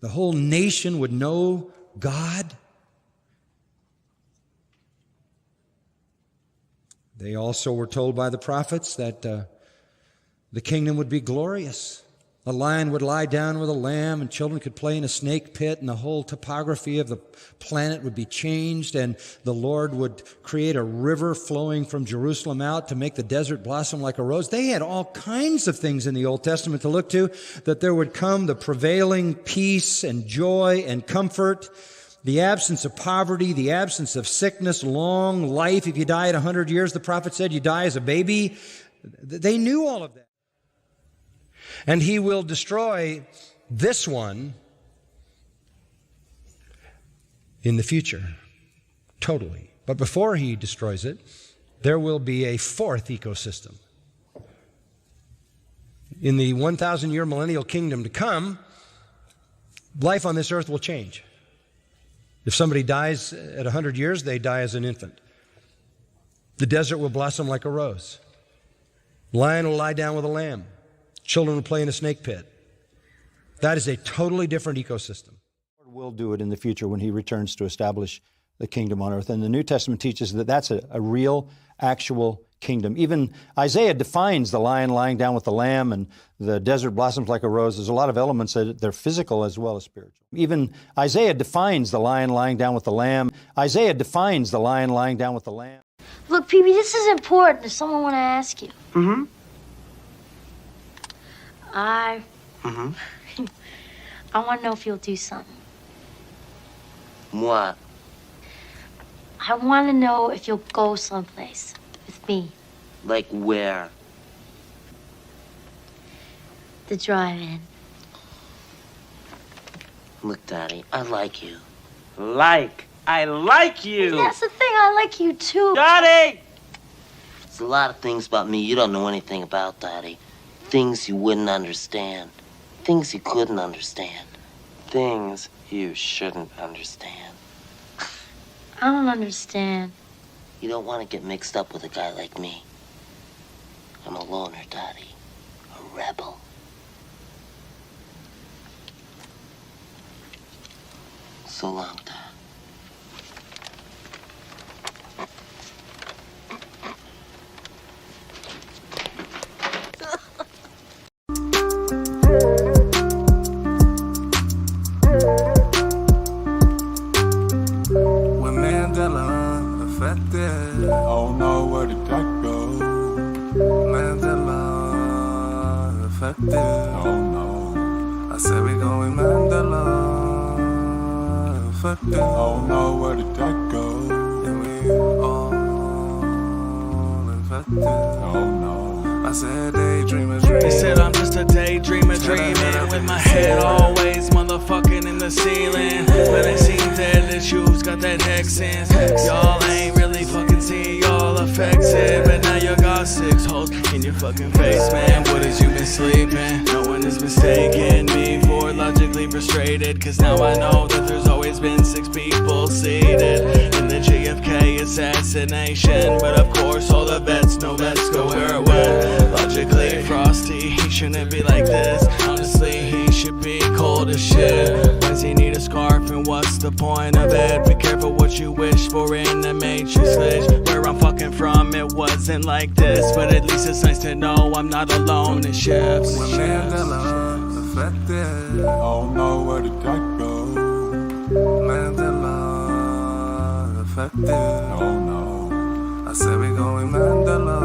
The whole nation would know God. They also were told by the prophets that the kingdom would be glorious. A lion would lie down with a lamb, and children could play in a snake pit, and the whole topography of the planet would be changed, and the Lord would create a river flowing from Jerusalem out to make the desert blossom like a rose. They had all kinds of things in the Old Testament to look to, that there would come the prevailing peace and joy and comfort, the absence of poverty, the absence of sickness, long life. If you die at 100 years, the prophet said you die as a baby. They knew all of that. And he will destroy this one in the future, totally. But before he destroys it, there will be a fourth ecosystem. In the 1,000-year millennial kingdom to come, life on this earth will change. If somebody dies at 100 years, they die as an infant. The desert will blossom like a rose. Lion will lie down with a lamb. Children will play in a snake pit. That is a totally different ecosystem. The Lord will do it in the future when he returns to establish the kingdom on earth. And the New Testament teaches that that's a real, actual kingdom. Even Isaiah defines the lion lying down with the lamb and the desert blossoms like a rose. There's a lot of elements that they're physical as well as spiritual. Even Isaiah defines the lion lying down with the lamb. Isaiah defines the lion lying down with the lamb. Look, Pee-wee, this is important. There's someone I want to ask you. Mm-hmm. I want to know if you'll do something. What? I want to know if you'll go someplace with me. Like where? The drive-in. Look, Daddy, I like you. I like you! That's the thing, I like you too. Daddy! There's a lot of things about me you don't know anything about, Daddy. Things you wouldn't understand. Things you couldn't understand. Things you shouldn't understand. I don't understand. You don't want to get mixed up with a guy like me. I'm a loner, Daddy. A rebel. So long, Dad. Oh no, where did that go? Mandela affected. Oh no. I said we going Mandela affected. Oh no, where did that go? And we all infected. Oh no. I said daydreamer dream. They said I'm just a daydreamer dreaming with my head always motherfucking in the ceiling. But it seems that the shoes got that hexens. Y'all ain't really fucking seeing y'all affected. But now you got 6 holes in your fucking face, man. What is you been sleeping? No one is mistaking me for logically frustrated. Cause now I know that there's always been 6 people seated in the JFK assassination. But of course all the vets know vets go where it went. Logically frosty, he shouldn't be like this. Honestly, he should be cold as shit. Why does he need a scarf and what's the point of it? Be careful what you wish for in the Matrix glitch. Where I'm fucking from, it wasn't like this. But at least it's nice to know I'm not alone in shifts. When Mandela affected. Oh no, where did that go? Mandela affected. Oh no. I said we going Mandela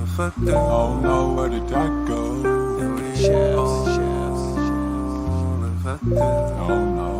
affected. Oh no, where did that go? And we infected. Oh no.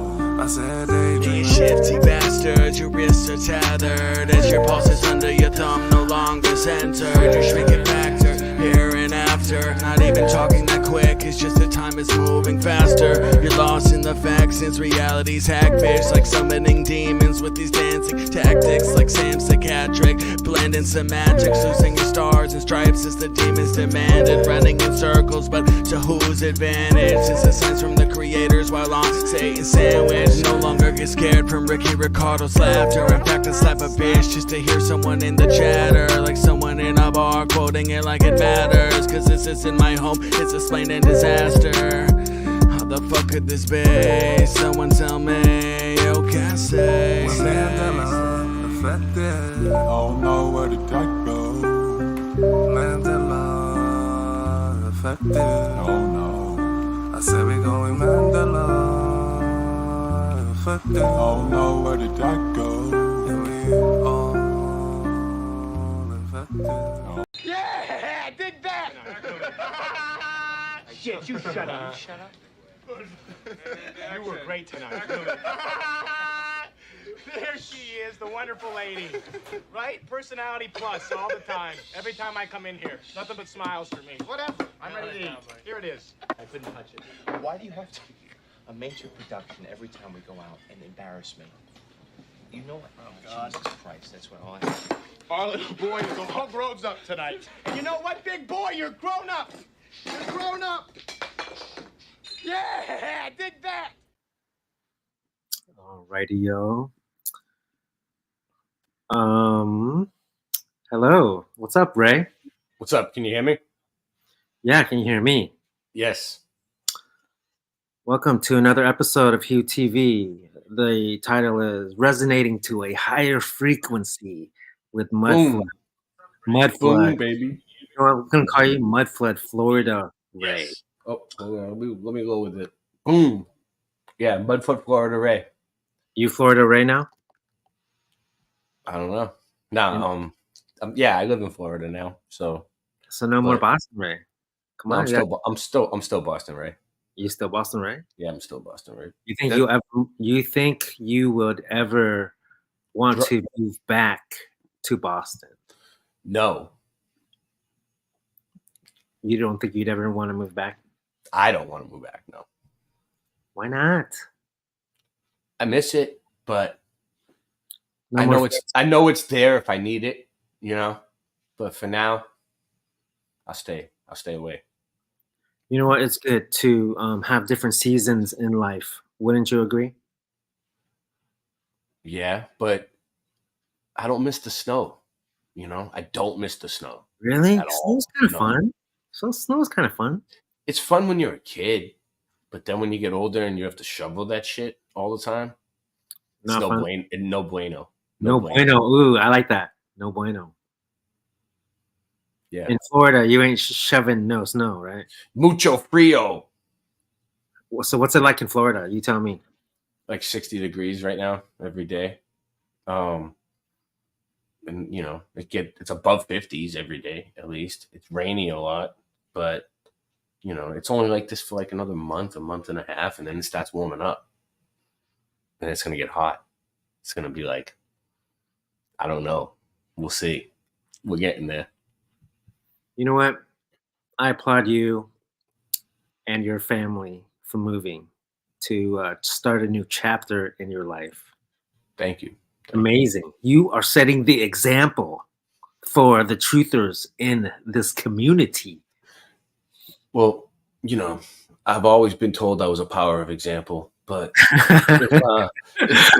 I said daydream. You shifty bastard, your wrists are tethered as your pulses under your thumb no longer centered. Your shrinking factor, here and after. Not even talking that quick, it's just the time is moving faster. You're lost in the facts since reality's hackfish. Like summoning demons with these dancing tactics. Like Sam Psychiatric, blending some magics. Losing your stars and stripes as the demons demanded. Running in circles, but to whose advantage? Since the signs from the creators while on Satan's sandwich. No longer get scared from Ricky Ricardo's laughter. In fact, I slap a bitch just to hear someone in the chatter. Like someone in a bar quoting it like it matters. Cause this isn't my home, it's a slain and disaster. How the fuck could this be? Someone tell me, yo, can't say. When Mandela affected, I don't know where the dark goes. Mandela affected, oh no. I said we going Mandela affected, I don't know where the dark goes. And we all infected. Oh. Yeah, dig that! Shit, you shut up. You shut up. You were great tonight. There she is, the wonderful lady. Right? Personality plus all the time. Every time I come in here. Nothing but smiles for me. Whatever. I'm ready to eat. Here it is. I couldn't touch it. Why do you have to a major production every time we go out and embarrass me? You know what? Oh, God. Jesus Christ, that's what all I have. Our little boy is all grown up tonight. And you know what, big boy? You're grown up. You're grown up. Yeah, dig that. Alrighty, yo. Hello. What's up, Ray? What's up? Can you hear me? Yeah, can you hear me? Yes. Welcome to another episode of Hugh TV. The title is Resonating to a Higher Frequency with Mudflood. Mudflood. Boom, baby. You know what? We're going to call you Mudflood, Florida Ray. Yes. Oh, let me go with it. Boom. Yeah, Mudflood, Florida Ray. You Florida Ray now? I don't know. No, yeah, I live in Florida now, so no more Boston Ray. Come on, I'm still Boston Ray. You still Boston Ray? Yeah, I'm still Boston Ray. You think you would ever want to move back to Boston? No. You don't think you'd ever want to move back? I don't want to move back, no. Why not? I miss it, but I know it's there if I need it, you know. But for now, I'll stay away. You know what? It's good to have different seasons in life. Wouldn't you agree? Yeah, but I don't miss the snow. You know, I don't miss the snow. Really? At all. Snow's kind of fun. Snow's kind of fun. It's fun when you're a kid, but then when you get older and you have to shovel that shit all the time, it's no bueno. No bueno. Ooh, I like that. No bueno. Yeah. In Florida, you ain't shoving no snow, right? Mucho frío. So what's it like in Florida? You tell me. Like 60 degrees right now every day. And you know, it's above 50s every day at least. It's rainy a lot, but you know, it's only like this for like another month, a month and a half, and then it starts warming up. And it's gonna get hot. It's gonna be like, I don't know. We'll see. We're getting there. You know what? I applaud you and your family for moving to start a new chapter in your life. Thank you. Amazing. You are setting the example for the truthers in this community. Well, you know, I've always been told I was a power of example, but you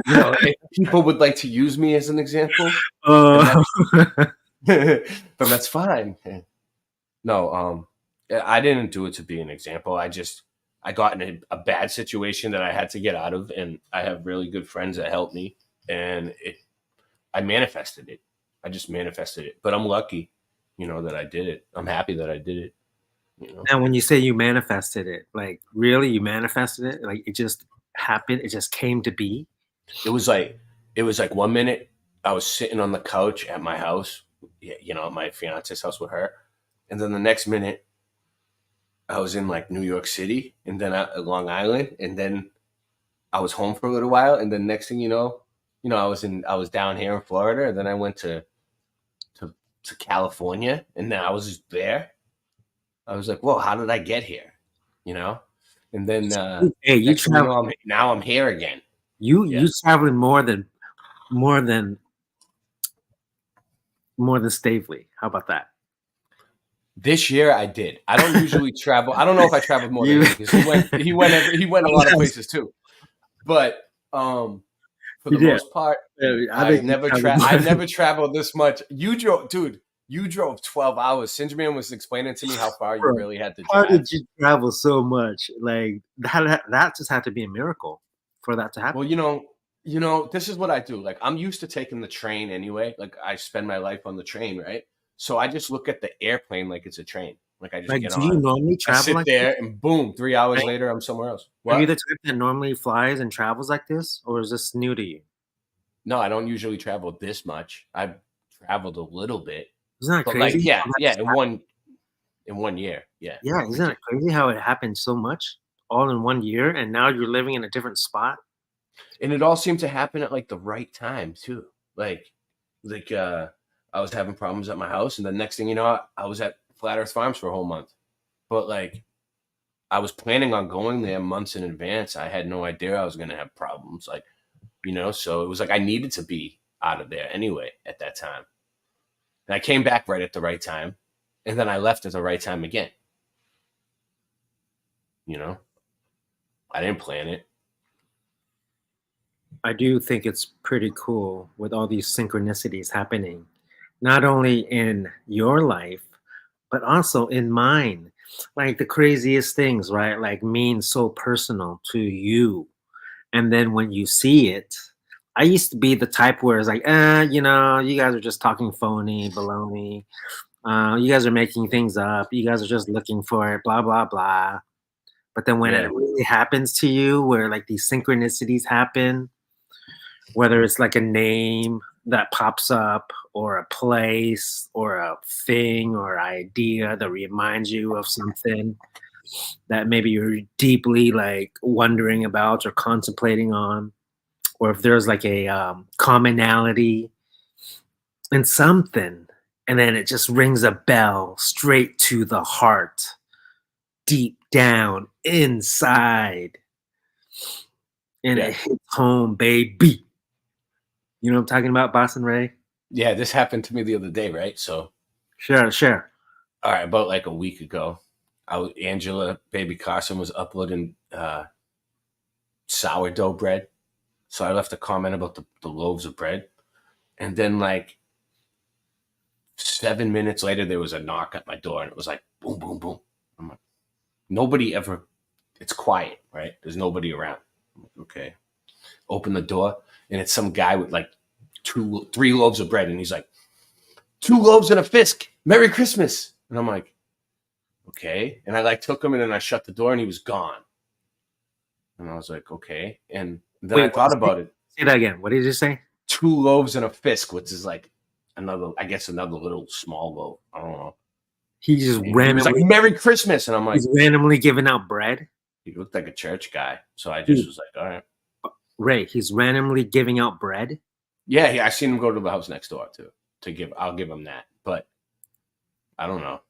know, if people would like to use me as an example, but that's fine. No, I didn't do it to be an example. I got in a bad situation that I had to get out of, and I have really good friends that helped me, and I manifested it. I just manifested it, but I'm lucky, you know, that I did it. I'm happy that I did it. You know? And when you say you manifested it, like really, you manifested it? Like it just happened? It just came to be? It was like 1 minute I was sitting on the couch at my house, you know, at my fiance's house with her. And then the next minute I was in like New York City and then Long Island. And then I was home for a little while. And then next thing you know, I was down here in Florida. And then I went to California, and then I was just there. I was like, whoa, how did I get here? You know? And then hey, you travel. Now I'm here again. You traveling more than Stavely. How about that? This year I did. I don't usually travel. I don't know if I traveled more than him, because he went a lot of places too. But for the most part, I've never traveled this much. You You drove 12 hours. Singerman was explaining to me how far you really had to How drive. did you travel so much? Like that just had to be a miracle for that to happen. Well, this is what I do. Like, I'm used to taking the train anyway. Like, I spend my life on the train, right? So I just look at the airplane like it's a train. Like, I just get do on. you normally I travel sit like there this? and boom, 3 hours later, I'm somewhere else. Are you What? the type that normally flies and travels like this, or is this new to you? No, I don't usually travel this much. I've traveled a little bit. Isn't that But crazy? like, yeah, in one year, yeah. Yeah, isn't it crazy how it happened so much all in 1 year, and now you're living in a different spot? And it all seemed to happen at like the right time too. Like I was having problems at my house, and the next thing you know, I was at Flat Earth Farms for a whole month. But like, I was planning on going there months in advance. I had no idea I was going to have problems. Like, so it was like I needed to be out of there anyway at that time. And I came back right at the right time, and then I left at the right time again. I didn't plan it. I do think it's pretty cool with all these synchronicities happening, not only in your life, but also in mine. Like the craziest things, right? Like mean so personal to you. And then when you see it, I used to be the type where it's like, you guys are just talking phony, baloney. You guys are making things up. You guys are just looking for it, blah, blah, blah. But then when it really happens to you, where like these synchronicities happen, whether it's like a name that pops up or a place or a thing or idea that reminds you of something that maybe you're deeply like wondering about or contemplating on, or if there's like a commonality in something, and then it just rings a bell straight to the heart, deep down inside, and it hits home, baby. You know what I'm talking about, Boston Ray? Yeah, this happened to me the other day, right? So Sure. All right, about like a week ago, Angela Baby Carson was uploading sourdough bread. So I left a comment about the loaves of bread. And then like 7 minutes later, there was a knock at my door, and it was like, boom, boom, boom. I'm like, it's quiet, right? There's nobody around. I'm like, okay. Open the door, and it's some guy with like 3 loaves of bread. And he's like, 2 loaves and a fisk. Merry Christmas. And I'm like, okay. And I like took him, and then I shut the door, and he was gone. And I was like, okay. And then I thought about it. Say that again. What did you say? 2 loaves and a fisk, which is like another little small loaf. I don't know. He just He randomly was like, Merry Christmas. And I'm like, he's randomly giving out bread. he looked like a church guy. So I just was like, all right. Ray, he's randomly giving out bread. Yeah, I seen him go to the house next door too. I'll give him that. But I don't know.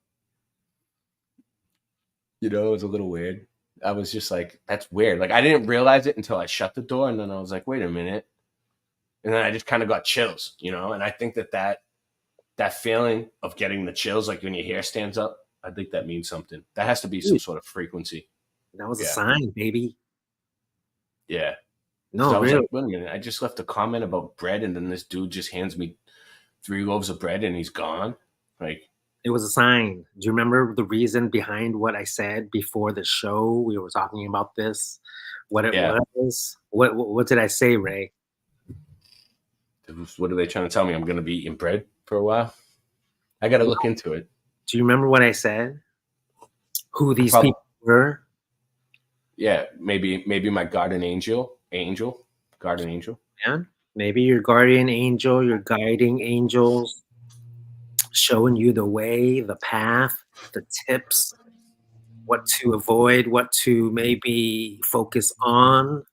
It was a little weird. I was just like, that's weird. Like, I didn't realize it until I shut the door, and then I was like, wait a minute. And then I just kind of got chills, and I think that feeling of getting the chills, like when your hair stands up, I think that means something. That has to be some sort of frequency. That was a sign, baby. Yeah. No, I was really. like, wait a minute. I just left a comment about bread, and then this dude just hands me 3 loaves of bread, and he's gone. Like, it was a sign. Do you remember the reason behind what I said before the show? We were talking about this. What it was? What did I say, Ray? What are they trying to tell me? I'm going to be eating bread for a while? I got to look into it. Do you remember what I said? Who these people were? Yeah, maybe my guardian angel. Man, maybe your guardian angel, your guiding angels, showing you the way, the path, the tips, what to avoid, what to maybe focus on.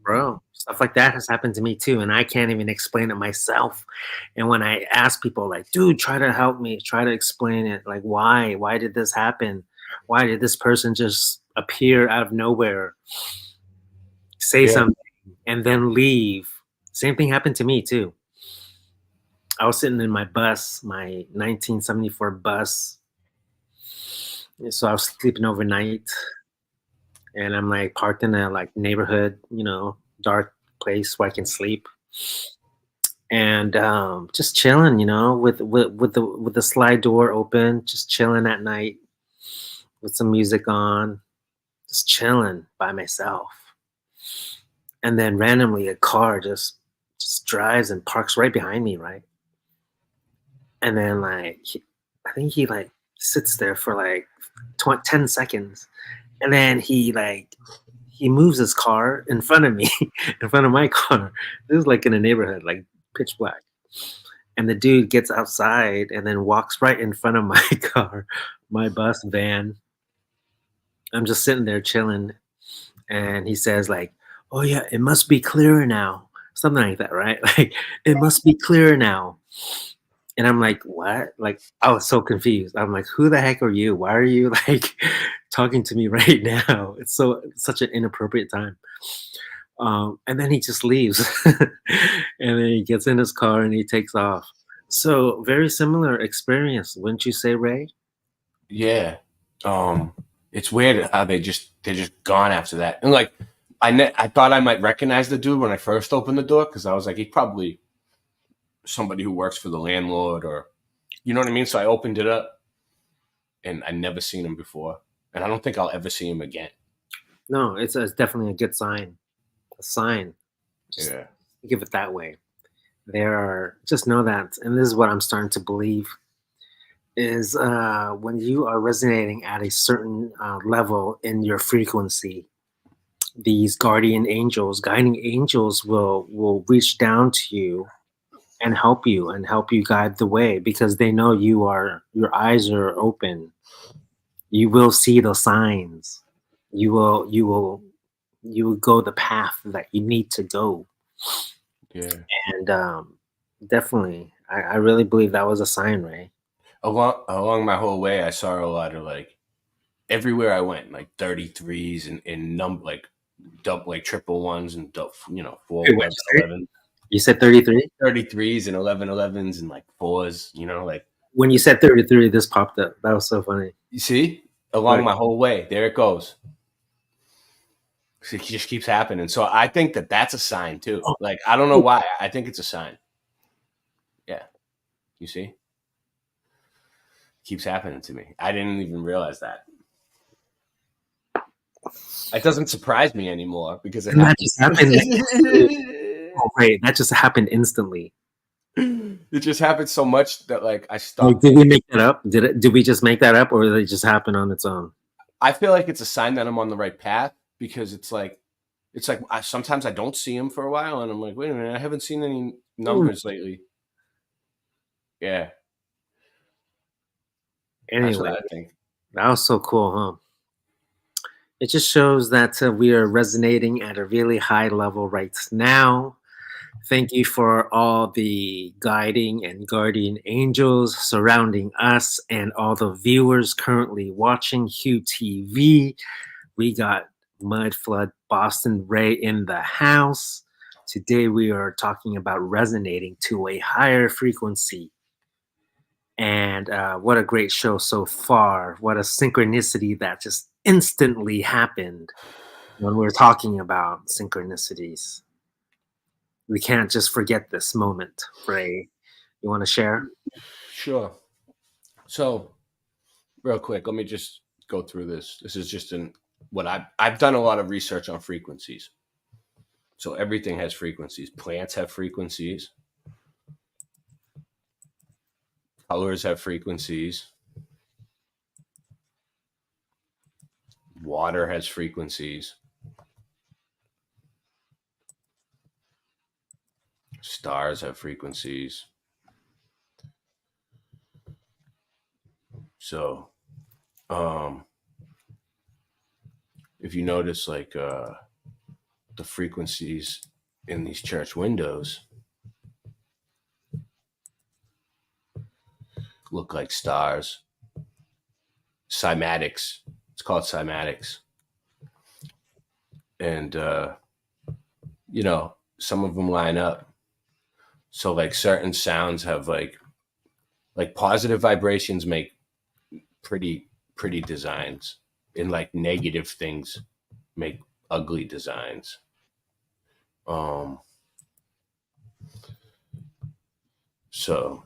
Bro, stuff like that has happened to me too, and I can't even explain it myself. And when I ask people like, dude, try to help me, try to explain it, like, why did this happen? Why did this person just appear out of nowhere, say something, and then leave? Same thing happened to me too. I was sitting in my bus, my 1974 bus. So I was sleeping overnight, and I'm like parked in a like neighborhood, dark place where I can sleep. and just chilling, with the slide door open, just chilling at night with some music on, just chilling by myself. And then randomly a car just drives and parks right behind me, right? And then I think he like sits there for like 10 seconds, and then he moves his car in front of me, in front of my car. This is like in a neighborhood, like pitch black. And the dude gets outside and then walks right in front of my car, my bus van. I'm just sitting there chilling, and he says like, "Oh yeah, it must be clearer now," something like that, right? Like, "It must be clearer now." And I'm like, "What?" Like, I was so confused. I'm like, "Who the heck are you? Why are you like talking to me right now?" It's such an inappropriate time. And then he just leaves, and then he gets in his car and he takes off. So very similar experience, wouldn't you say, Ray? Yeah. It's weird how they're just gone after that. And like, I thought I might recognize the dude when I first opened the door, because I was like, he's probably somebody who works for the landlord, or you know what I mean. So I opened it up, and I never seen him before, and I don't think I'll ever see him again. No, it's definitely a good sign. A sign. Just give it that way. Just know that, and this is what I'm starting to believe, is when you are resonating at a certain level in your frequency, these guiding angels will reach down to you and help you guide the way, because they know your eyes are open. You will see the signs. You will go the path that you need to go. Yeah. And definitely, I really believe that was a sign, Ray. Along my whole way, I saw a lot of like, everywhere I went, like 33s and number like double, like triple ones and 4 11. You said 33? 33s and 11s and like 4s, like when you said 33, this popped up. That was so funny. You see, along my whole way, there it goes. It just keeps happening. So I think that's a sign too. Like, I don't know why. I think it's a sign. Yeah. You see? Keeps happening to me. I didn't even realize that. It doesn't surprise me anymore because that just happened. Oh, wait, that just happened instantly. It just happened so much that like I stopped. Like, did we make that up? Did we just make that up, or did it just happen on its own? I feel like it's a sign that I'm on the right path, because it's like sometimes I don't see him for a while, and I'm like, wait a minute, I haven't seen any numbers lately. Yeah. Anyway, that's what I think. That was so cool, huh? It just shows that we are resonating at a really high level right now. Thank you for all the guiding and guardian angels surrounding us and all the viewers currently watching Hugh TV. We got Mudflood Boston Ray in the house. Today we are talking about resonating to a higher frequency. And what a great show so far. What a synchronicity that just instantly happened when we're talking about synchronicities. We can't just forget this moment, Ray. You want to share? Sure. So, real quick, let me just go through this. This is just what I've done a lot of research on frequencies. So everything has frequencies. Plants have frequencies. Colors have frequencies. Water has frequencies. Stars have frequencies. So, if you notice, like the frequencies in these church windows look like stars. Cymatics. It's called cymatics. And, some of them line up. So like certain sounds have like positive vibrations make pretty designs, and like negative things make ugly designs. So,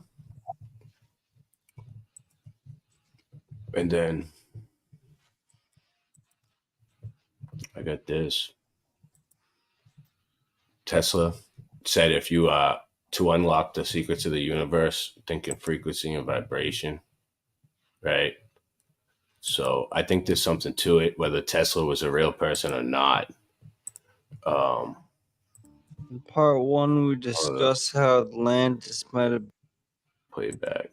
and then I got this. Tesla said if you to unlock the secrets of the universe, think in frequency and vibration, right? So I think there's something to it, whether Tesla was a real person or not. In part 1, we discussed how Atlantis might have play it back.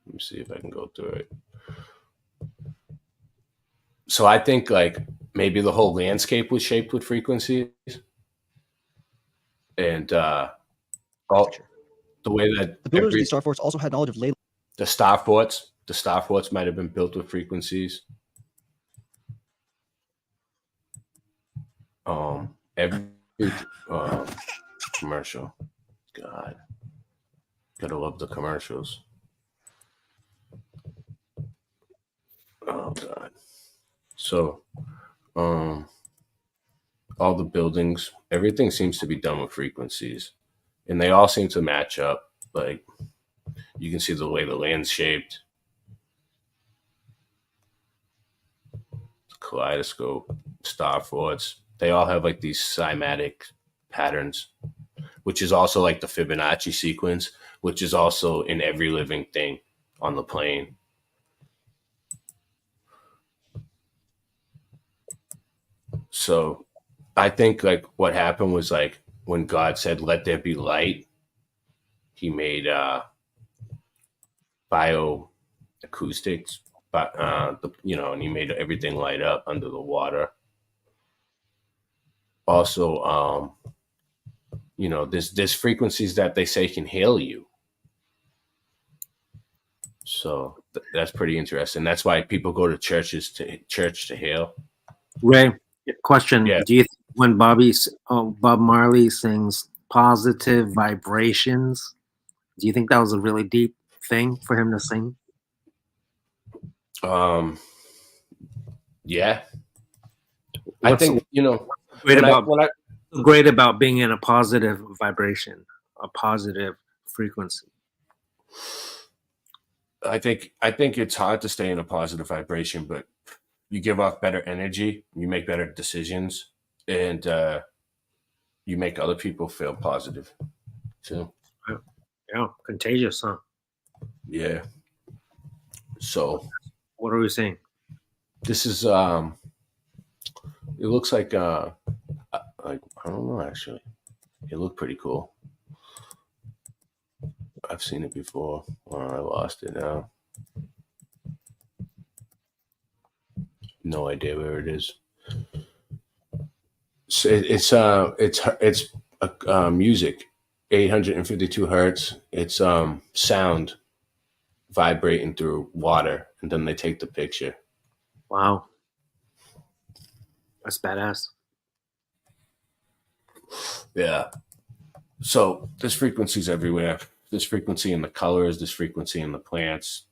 Let me see if I can go through it. So I think like maybe the whole landscape was shaped with frequencies, and all the way that The builders of these star forts also had knowledge of ley. The star forts might have been built with frequencies. Every commercial, God, gotta love the commercials. Oh God. So, all the buildings, everything seems to be done with frequencies, and they all seem to match up. Like you can see the way the land's shaped, kaleidoscope, star forts. They all have like these cymatic patterns, which is also like the Fibonacci sequence, which is also in every living thing on the plane. So I think like what happened was like when God said, "Let there be light," he made bioacoustics, but and he made everything light up under the water. Also, there's frequencies that they say can heal you. So that's pretty interesting. That's why people go to church to heal. Ray, question: Yeah. Do you think when Bob Marley sings "Positive Vibrations," do you think that was a really deep thing for him to sing? Yeah. I think great about being in a positive vibration, a positive frequency. I think it's hard to stay in a positive vibration, but you give off better energy, you make better decisions, and you make other people feel positive too. Yeah, contagious, huh? Yeah. So what are we saying? This is it looks like I don't know actually. It looked pretty cool. I've seen it before. I lost it now. No idea where it is. So it's music, 852 hertz. It's sound vibrating through water, and then they take the picture. Wow, that's badass. Yeah. So there's frequencies everywhere. There's frequency in the colors. There's frequency in the plants.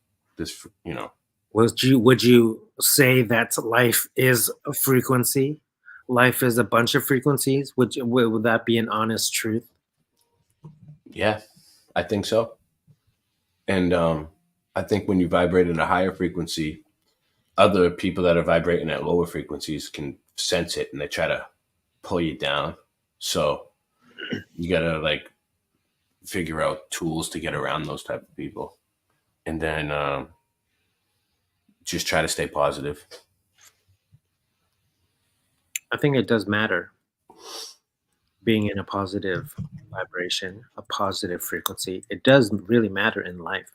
Would you say that life is a frequency? Life is a bunch of frequencies. Would that be an honest truth? Yeah, I think so. And I think when you vibrate at a higher frequency, other people that are vibrating at lower frequencies can sense it, and they try to pull you down. So you gotta like figure out tools to get around those type of people, and then just try to stay positive. I think it does matter being in a positive vibration, a positive frequency. It does really matter in life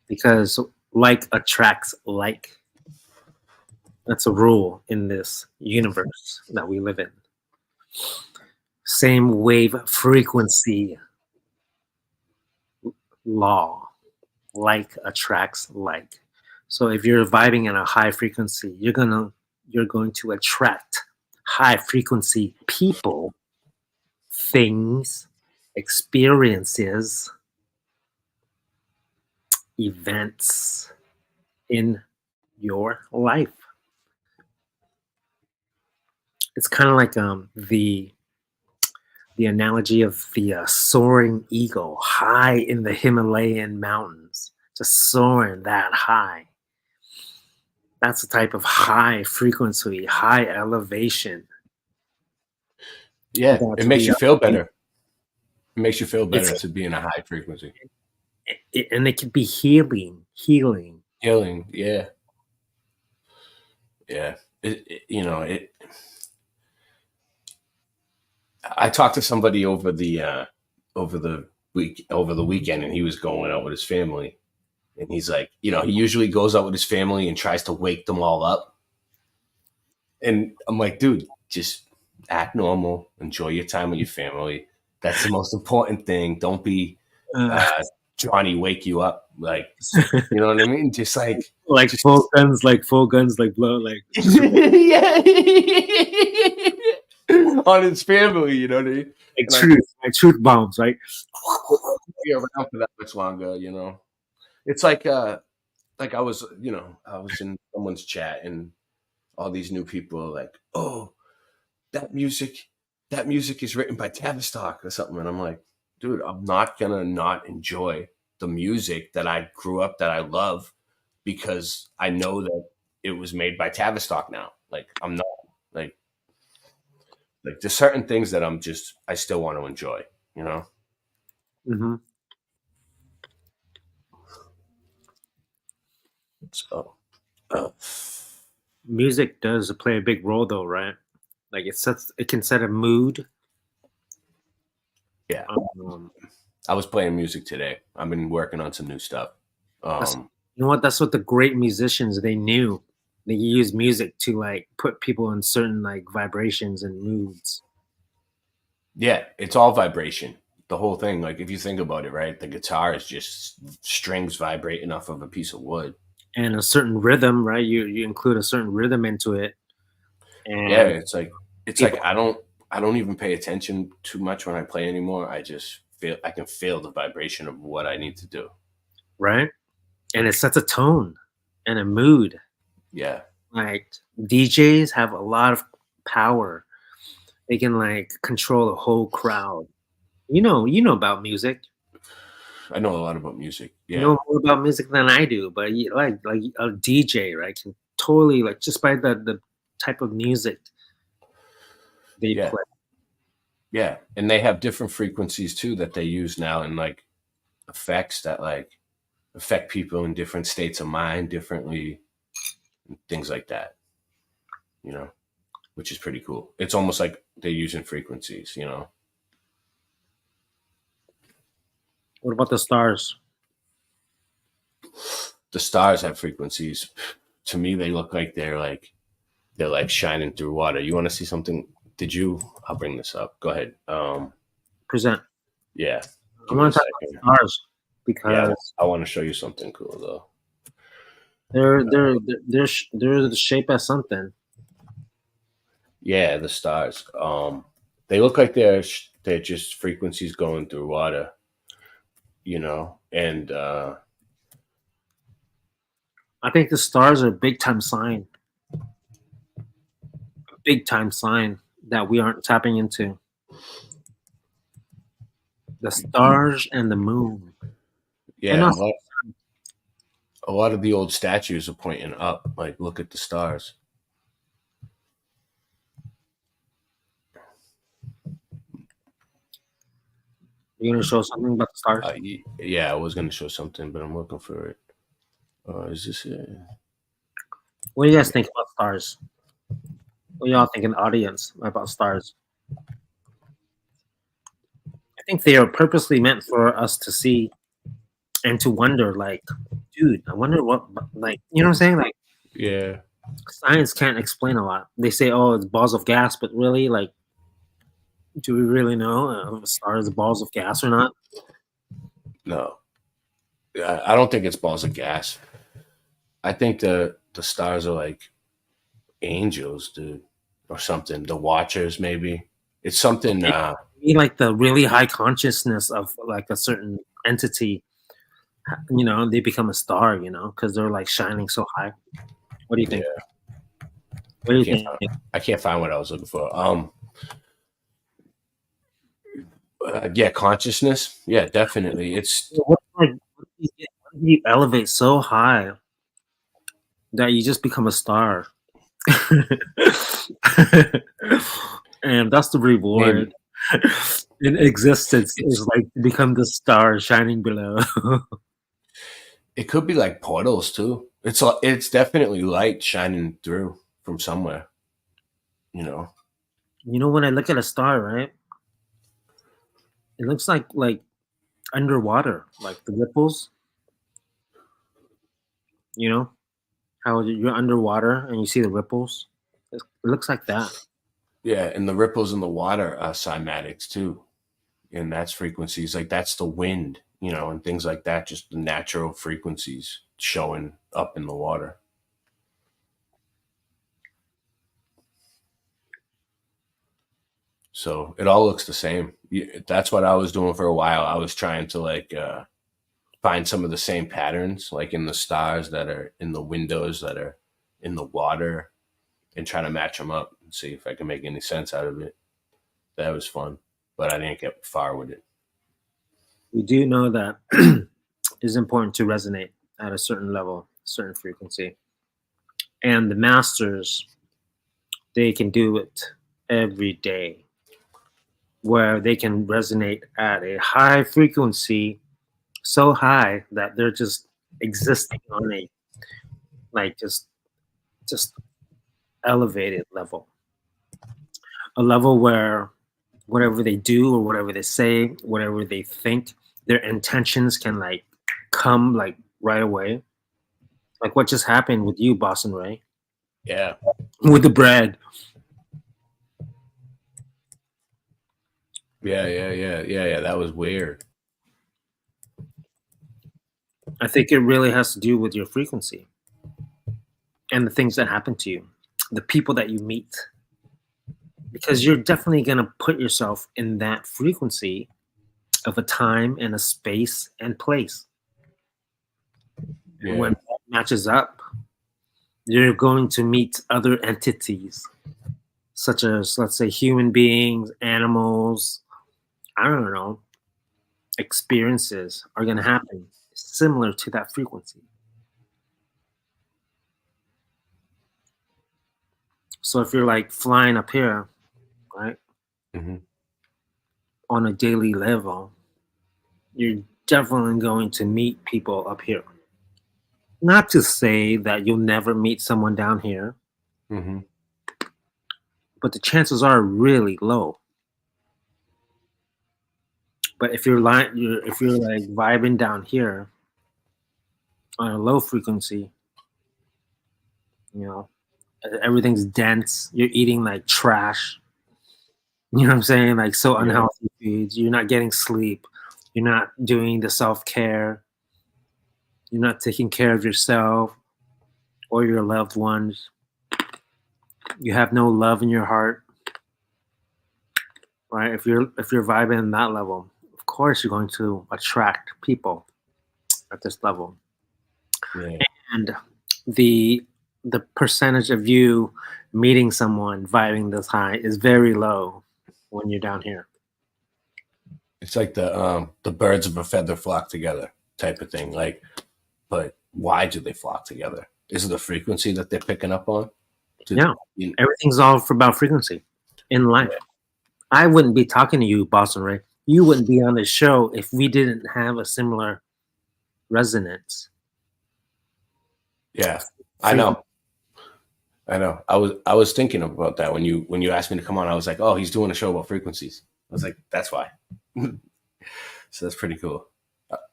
because like attracts like. That's a rule in this universe that we live in. Same wave frequency law. Like attracts like. So if you're vibing in a high frequency, you're going to attract high frequency people, things, experiences, events in your life. It's kind of like the the analogy of the soaring eagle high in the Himalayan mountains, just soaring that high. That's a type of high frequency, high elevation. Yeah, That it to makes be you feel better. It makes you feel better it's to be in a high frequency. and it can be healing. Healing, yeah. Yeah. I talked to somebody over the weekend, and he was going out with his family. And he's like, he usually goes out with his family and tries to wake them all up. And I'm like, dude, just act normal. Enjoy your time with your family. That's the most important thing. Don't be Johnny wake you up. Like, you know what I mean? Just like full guns, like blow, like yeah. On his family, you know what I mean? like truth bombs, right? Be around for that much longer, It's like I was, I was in someone's chat, and all these new people are like, "Oh, that music is written by Tavistock or something," and I'm like, dude, I'm not gonna not enjoy the music that I grew up that I love because I know that it was made by Tavistock now. Like, I'm not like there's certain things that I still want to enjoy, Mm-hmm. So music does play a big role, though, right? Like it can set a mood. Yeah. I was playing music today. I've been working on some new stuff. You know what? That's what the great musicians, they knew. They use music to like put people in certain like vibrations and moods. Yeah, it's all vibration. The whole thing, like if you think about it, right? The guitar is just strings vibrating off of a piece of wood. And a certain rhythm, right? You include a certain rhythm into it. And yeah, it's like I don't even pay attention too much when I play anymore. I just I can feel the vibration of what I need to do. Right? And it sets a tone and a mood. Yeah. Like DJs have a lot of power. They can like control a whole crowd. You know about music. I know a lot about music. Yeah. You know more about music than I do, but like a DJ, right? Can totally like just by the type of music they play. Yeah, and they have different frequencies too that they use now, and like effects that like affect people in different states of mind differently, things like that. Which is pretty cool. It's almost like they're using frequencies. What about the stars? The stars have frequencies. To me, they look like they're like shining through water. You want to see something? I'll bring this up. Go ahead. Present. Yeah. I want to talk about stars because I want to show you something cool though. They're the shape of something. Yeah, the stars. They look like they're just frequencies going through water. And I think the stars are a big time sign. A big time sign that we aren't tapping into. The stars and the moon. Yeah, a lot of the old statues are pointing up. Like, look at the stars. You're gonna show something about the stars? Yeah, I was gonna show something, but I'm looking for it. Is this it? What do you guys think about stars? What do y'all think in the audience about stars? I think they are purposely meant for us to see and to wonder, like, dude, I wonder what, like, you know what I'm saying? Like, yeah, science can't explain a lot. They say, oh, it's balls of gas, but really, like, do we really know if a star is balls of gas or not? No, I don't think it's balls of gas. I think the stars are like angels, dude, or something. The watchers, maybe. It's something. Like the really high consciousness of like a certain entity. They become a star. Because they're like shining so high. What do you think? Yeah. What do you think? I can't find what I was looking for. Yeah, consciousness. Yeah, definitely. It's What if you elevate so high that you just become a star? And that's the reward maybe in existence, it's is like to become the star shining below. it could be like portals too. It's definitely light shining through from somewhere. You know. You know, when I look at a star, right, it looks like underwater, like the ripples. You know how you're underwater and you see the ripples. It looks like that. Yeah, and the ripples in the water are cymatics too, and that's frequencies like that's the wind, and things like that. Just the natural frequencies showing up in the water. So it all looks the same. That's what I was doing for a while. I was trying to find some of the same patterns, like in the stars that are in the windows that are in the water, and try to match them up and see if I can make any sense out of it. That was fun, but I didn't get far with it. We do know that it's important to resonate at a certain level, certain frequency, and the masters, they can do it every day, where they can resonate at a high frequency, so high that they're just existing on a like just elevated level, a level where whatever they do or whatever they say, whatever they think, their intentions can like come like right away. Like what just happened with you, Boston Ray, Yeah. with the bread. Yeah. That was weird. I think it really has to do with your frequency and the things that happen to you, the people that you meet, because you're definitely going to put yourself in that frequency of a time and a space and place. Yeah. And when that matches up, you're going to meet other entities, such as, let's say, human beings, animals, I don't know, experiences are going to happen similar to that frequency. So if you're like flying up here, right, Mm-hmm. on a daily level, you're definitely going to meet people up here. Not to say that you'll never meet someone down here, Mm-hmm. but the chances are really low. But if you're like vibing down here on a low frequency, you know, everything's dense. You're eating like trash. You know what I'm saying? Like so Yeah. unhealthy foods. You're not getting sleep. You're not doing the self-care. You're not taking care of yourself or your loved ones. You have no love in your heart. Right? If you're vibing in that level, of course you're going to attract people at this level. Yeah. And the percentage of you meeting someone vibing this high is very low when you're down here. It's like the birds of a feather flock together type of thing. Like, but why do they flock together? Is it the frequency that they're picking up on? Yeah, everything's all about frequency in life. Yeah. I wouldn't be talking to you, Boston Ray. You wouldn't be on this show if we didn't have a similar resonance. Yeah, I know. I was thinking about that when you asked me to come on. I was like, oh, he's doing a show about frequencies. I was like, that's why. So that's pretty cool.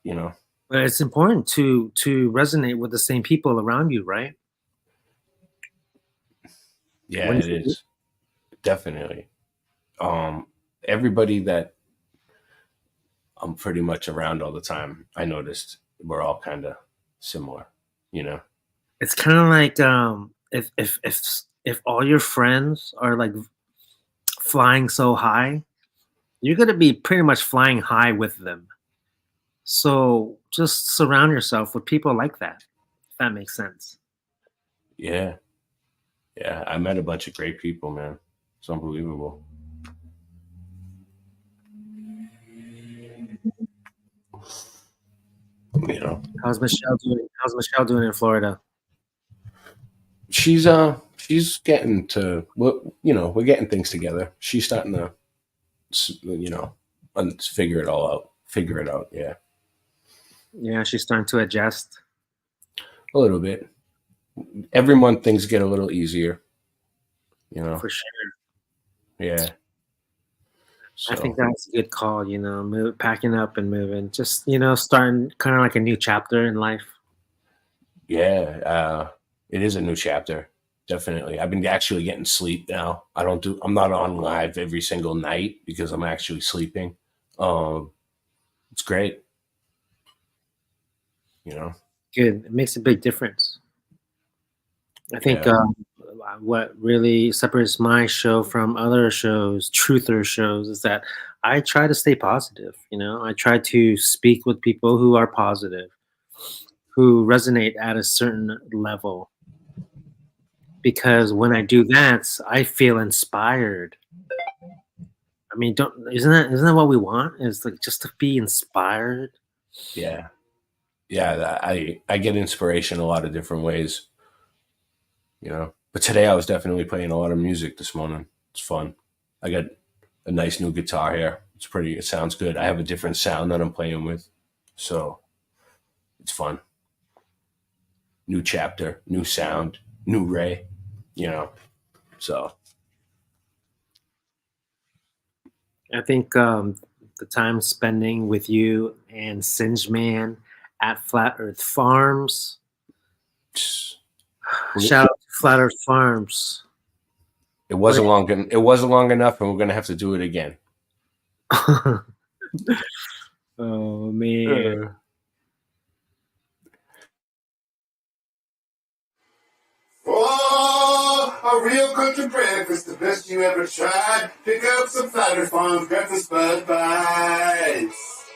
But it's important to resonate with the same people around you, right? Yeah, it is. Definitely. Everybody that I'm pretty much around all the time, I noticed we're all kind of similar, It's kind of like if all your friends are like flying so high, you're going to be pretty much flying high with them. So just surround yourself with people like that, if that makes sense. Yeah. Yeah, I met a bunch of great people, man. It's unbelievable. You know, How's Michelle doing? How's Michelle doing in Florida? she's getting to, you know, we're getting things together. She's starting to, you know, figure it all out. Figure it out. Yeah, Yeah, she's starting to adjust. a little bit. Every month things get a little easier. You know, For sure. yeah. I So think that's a good call, you know, packing up and moving. Just, you know, starting kind of like a new chapter in life. yeah, it is a new chapter. Definitely. I've been actually getting sleep now. I'm not on live every single night because I'm actually sleeping. It's great. You know, Good. It makes a big difference. I think yeah. what really separates my show from other shows, truther shows, is that I try to stay positive. You know, I try to speak with people who are positive, who resonate at a certain level. Because when I do that, I feel inspired. I mean, isn't that what we want? Is like just to be inspired. Yeah. Yeah, I get inspiration a lot of different ways, you know. But today I was definitely playing a lot of music this morning. It's fun. I got a nice new guitar here. It sounds good. I have a different sound that I'm playing with. So it's fun. New chapter, new sound, new Ray, you know. So I think the time spending with you and Singe Man at Flat Earth Farms. Shout out to Flat Earth Farms. it wasn't long enough, and we're gonna have to do it again. Oh man. Oh, a real country breakfast, the best you ever tried. Pick up some Flat Earth Farms breakfast bud bites.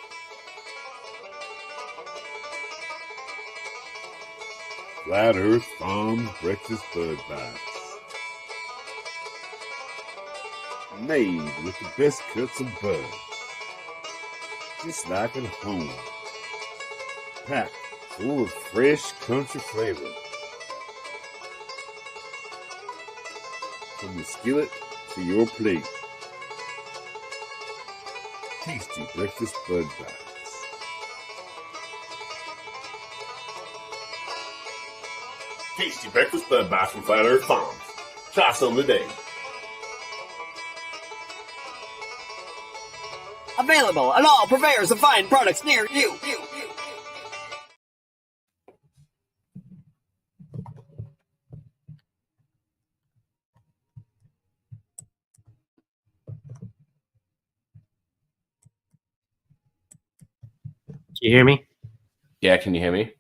Flat Earth Farms breakfast bud bites. Made with the best cuts of bud. Just like at home. Packed full of fresh country flavor. From the skillet to your plate. Tasty breakfast bud bites. Tasty breakfast bud bites from Flat Earth Farms. Try some today. Available at all purveyors of fine products near you. Can you hear me? Yeah, can you hear me?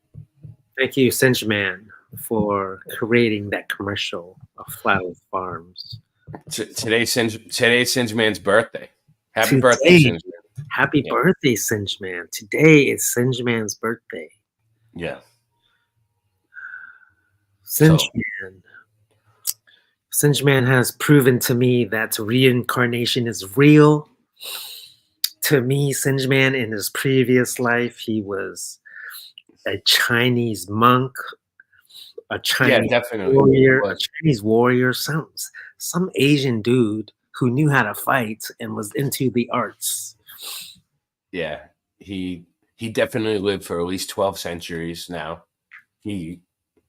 Thank you, Singe Man, for creating that commercial of Flat Earth Farms. Today's Singe Man's birthday. Happy birthday, Singe Man. Happy birthday, Singe Man. Today is Singe Man's birthday. Yeah. Singe Man. Singe Man has proven to me that reincarnation is real. To me, Singe Man in his previous life, he was a Chinese monk, a Chinese warrior, some Asian dude who knew how to fight and was into the arts. Yeah, he definitely lived for at least 12 centuries now.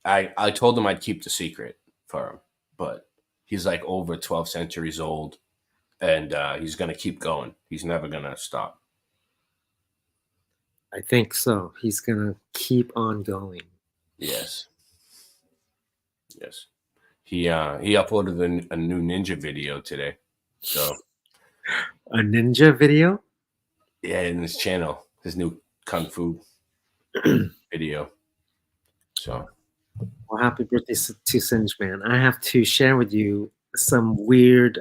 I told him I'd keep the secret for him, but he's like over 12 centuries old, and he's going to keep going. He's never going to stop. I think so. He's going to keep on going. Yes. Yes. He uploaded a new ninja video today. So a ninja video? Yeah, in his channel, his new kung fu video. So, well, happy birthday to Singe Man. I have to share with you some weird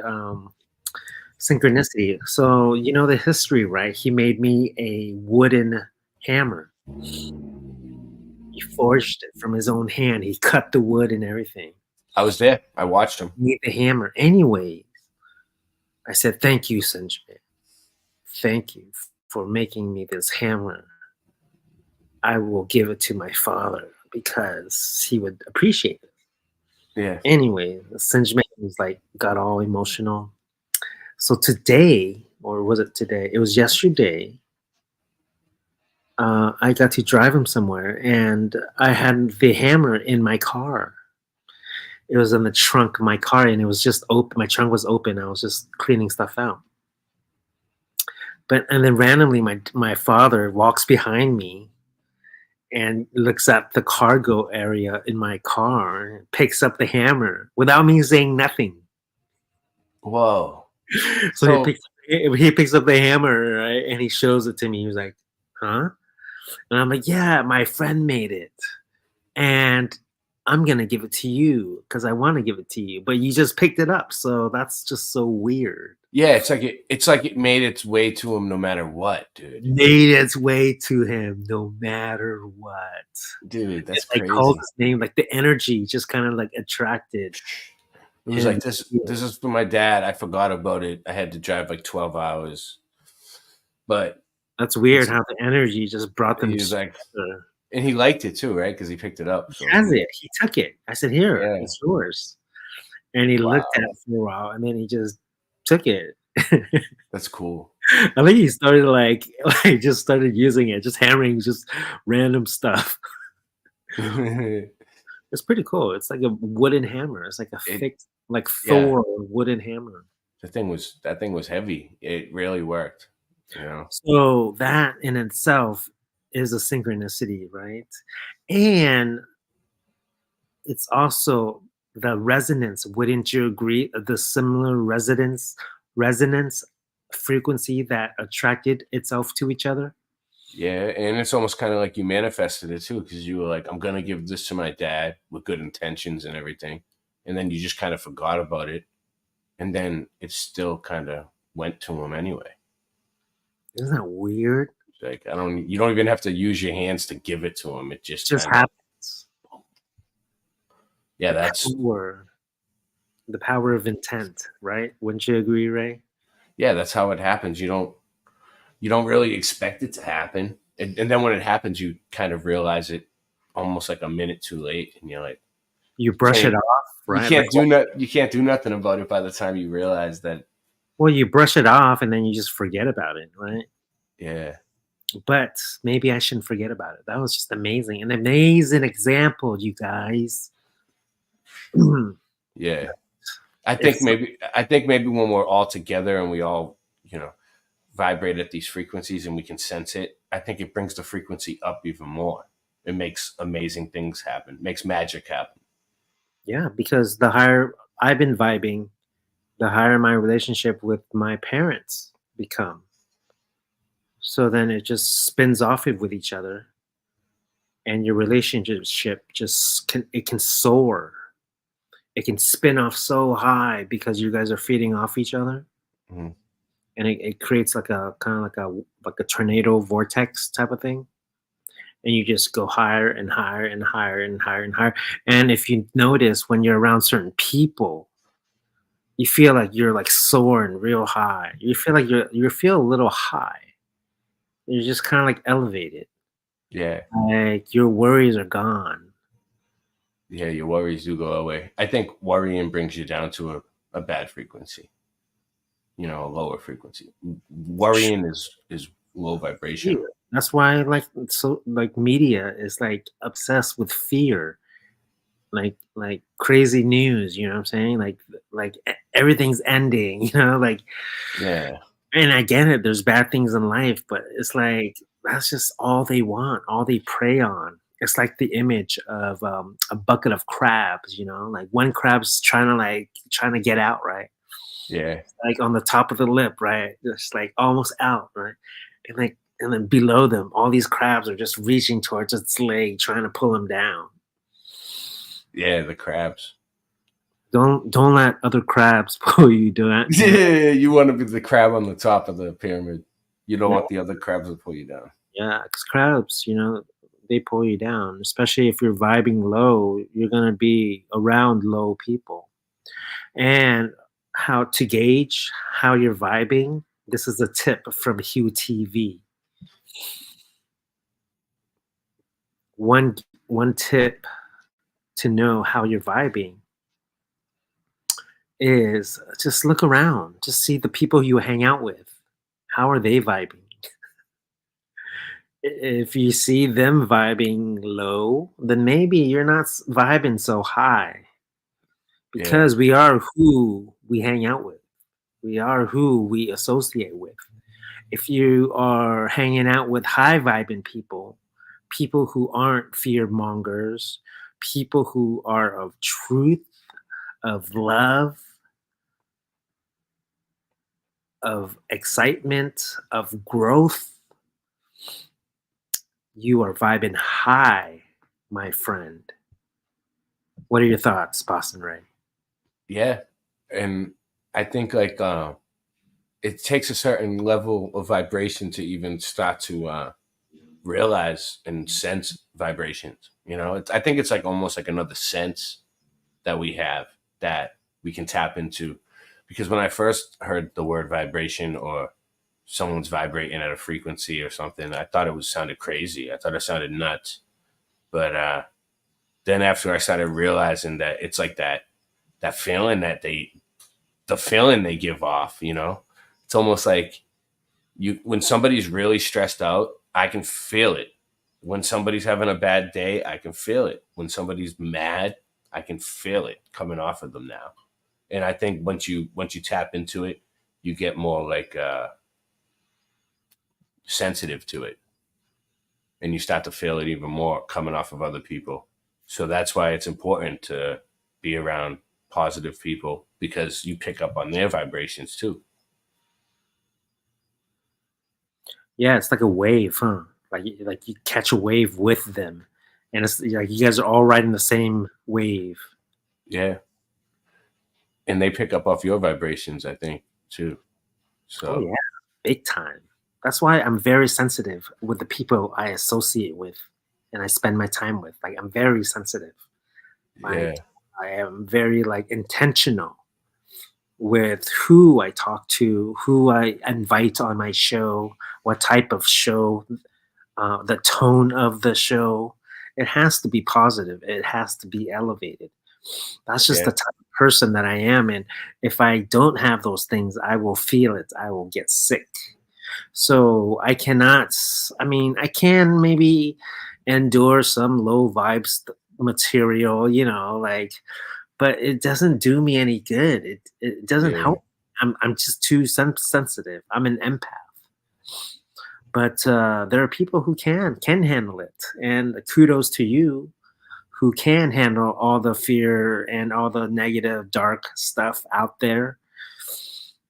synchronicity. So, you know the history, right? He made me a wooden hammer. He forged it from his own hand. He cut the wood and everything. I was there. I watched him. He made the hammer. Anyway, I said, thank you, Singe Man. Thank you for making me this hammer I will give it to my father because he would appreciate it. Yeah. Anyway, Singe Man was like got all emotional. So today, or was it today? It was yesterday. I got to drive him somewhere, and I had the hammer in my car. It was in the trunk of my car, and it was just open. My trunk was open. I was just cleaning stuff out. And then randomly, my father walks behind me and looks at the cargo area in my car, and picks up the hammer without me saying nothing. Whoa. So he picks up the hammer, right, and he shows it to me. He was like, "Huh?" And I'm like, "Yeah, my friend made it, and I'm gonna give it to you because I want to give it to you, but you just picked it up, so that's just so weird." Yeah, it's like it made its way to him no matter what, dude. Made its way to him no matter what. Dude, that's Like crazy. called his name, like the energy just kind of like attracted. It was like this is for my dad. I forgot about it. I had to drive like 12 hours. But that's weird how the energy just brought them he was together. like, and he liked it too, right? Because he picked it up. So. He has it. He took it. I said, "Here, it's yours." And he looked at it for a while, and then he just took it. That's cool. I think he started like just started using it, just hammering just random stuff. It's pretty cool. It's like a wooden hammer. It's like a fixed, like Thor wooden hammer. That thing was heavy. It really worked. You know. So that in itself is a synchronicity, right? And it's also the resonance. Wouldn't you agree? The similar resonance frequency that attracted itself to each other. Yeah, and it's almost kind of like you manifested it too, because you were like, "I'm gonna give this to my dad with good intentions and everything," and then you just kind of forgot about it, and then it still kind of went to him anyway. Isn't that weird? Like you don't even have to use your hands to give it to him. It just happens. Yeah, that's the power of intent, right? Wouldn't you agree, Ray? Yeah, that's how it happens. You don't really expect it to happen, and then when it happens, you kind of realize it almost like a minute too late, and you're like, you brush it off, right? You can't do nothing about it by the time you realize that. Well, you brush it off, and then you just forget about it, right? Yeah. But maybe I shouldn't forget about it. That was just amazing, an amazing example, you guys. Yeah, I think maybe when we're all together and we all, vibrate at these frequencies and we can sense it, I think it brings the frequency up even more. It makes amazing things happen, makes magic happen. Yeah, because the higher I've been vibing, the higher my relationship with my parents become. So then it just spins off it with each other, and your relationship it can soar. It can spin off so high because you guys are feeding off each other. Mm-hmm. And it creates like a kind of like a tornado vortex type of thing. And you just go higher and higher and higher and higher and higher. And if you notice, when you're around certain people, you feel like you're like soaring real high. You feel like you feel a little high. You're just kind of like elevated. Yeah. Like your worries are gone. Yeah, your worries do go away. I think worrying brings you down to a bad frequency. A lower frequency. Worrying is low vibration. Yeah. That's why media is like obsessed with fear. Like crazy news, you know what I'm saying? Like everything's ending, Yeah. And I get it, there's bad things in life, but it's like that's just all they want, all they prey on. It's like the image of a bucket of crabs, like one crab's trying to get out, right? Yeah. Like on the top of the lip, right? Just like almost out, right? And then below them, all these crabs are just reaching towards its leg, trying to pull him down. Yeah, the crabs. Don't let other crabs pull you down. Yeah, you want to be the crab on the top of the pyramid. You don't want the other crabs to pull you down. Yeah, because crabs, they pull you down. Especially if you're vibing low, you're gonna be around low people. And how to gauge how you're vibing. This is a tip from Hugh TV. one tip to know how you're vibing is just look around, just see the people you hang out with. How are they vibing? If you see them vibing low, then maybe you're not vibing so high, because we are who we hang out with. We are who we associate with. If you are hanging out with high vibing people, people who aren't fear mongers, people who are of truth, of love, of excitement, of growth, you are vibing high, my friend. What are your thoughts, Boston Ray? Yeah. And I think like it takes a certain level of vibration to even start to realize and sense vibrations. You know, I think it's like almost like another sense that we have that we can tap into. Because when I first heard the word vibration, or someone's vibrating at a frequency or something, I thought it sounded crazy. I thought it sounded nuts. But then after I started realizing that it's like that feeling the feeling they give off, you know, it's almost like when somebody's really stressed out, I can feel it. When somebody's having a bad day, I can feel it. When somebody's mad, I can feel it coming off of them now. And I think once you tap into it, you get more like sensitive to it, and you start to feel it even more coming off of other people. So that's why it's important to be around positive people, because you pick up on their vibrations too. Yeah, it's like a wave, huh? Like you catch a wave with them, and it's like you guys are all riding the same wave. Yeah. And they pick up off your vibrations, I think, too. So Oh yeah, big time. That's why I'm very sensitive with the people I associate with and I spend my time with. Like I'm very sensitive. yeah. I am very like intentional with who I talk to, who I invite on my show, what type of show, the tone of the show. It has to be positive. It has to be elevated. That's just Yeah. the type of person that I am. And if I don't have those things, I will feel it. I will get sick. So I cannot, I mean, I can maybe endure some low vibes material, you know, like, but it doesn't do me any good. It doesn't Yeah. help. I'm just too sensitive. I'm an empath. But there are people who can handle it, and kudos to you who can handle all the fear and all the negative, dark stuff out there.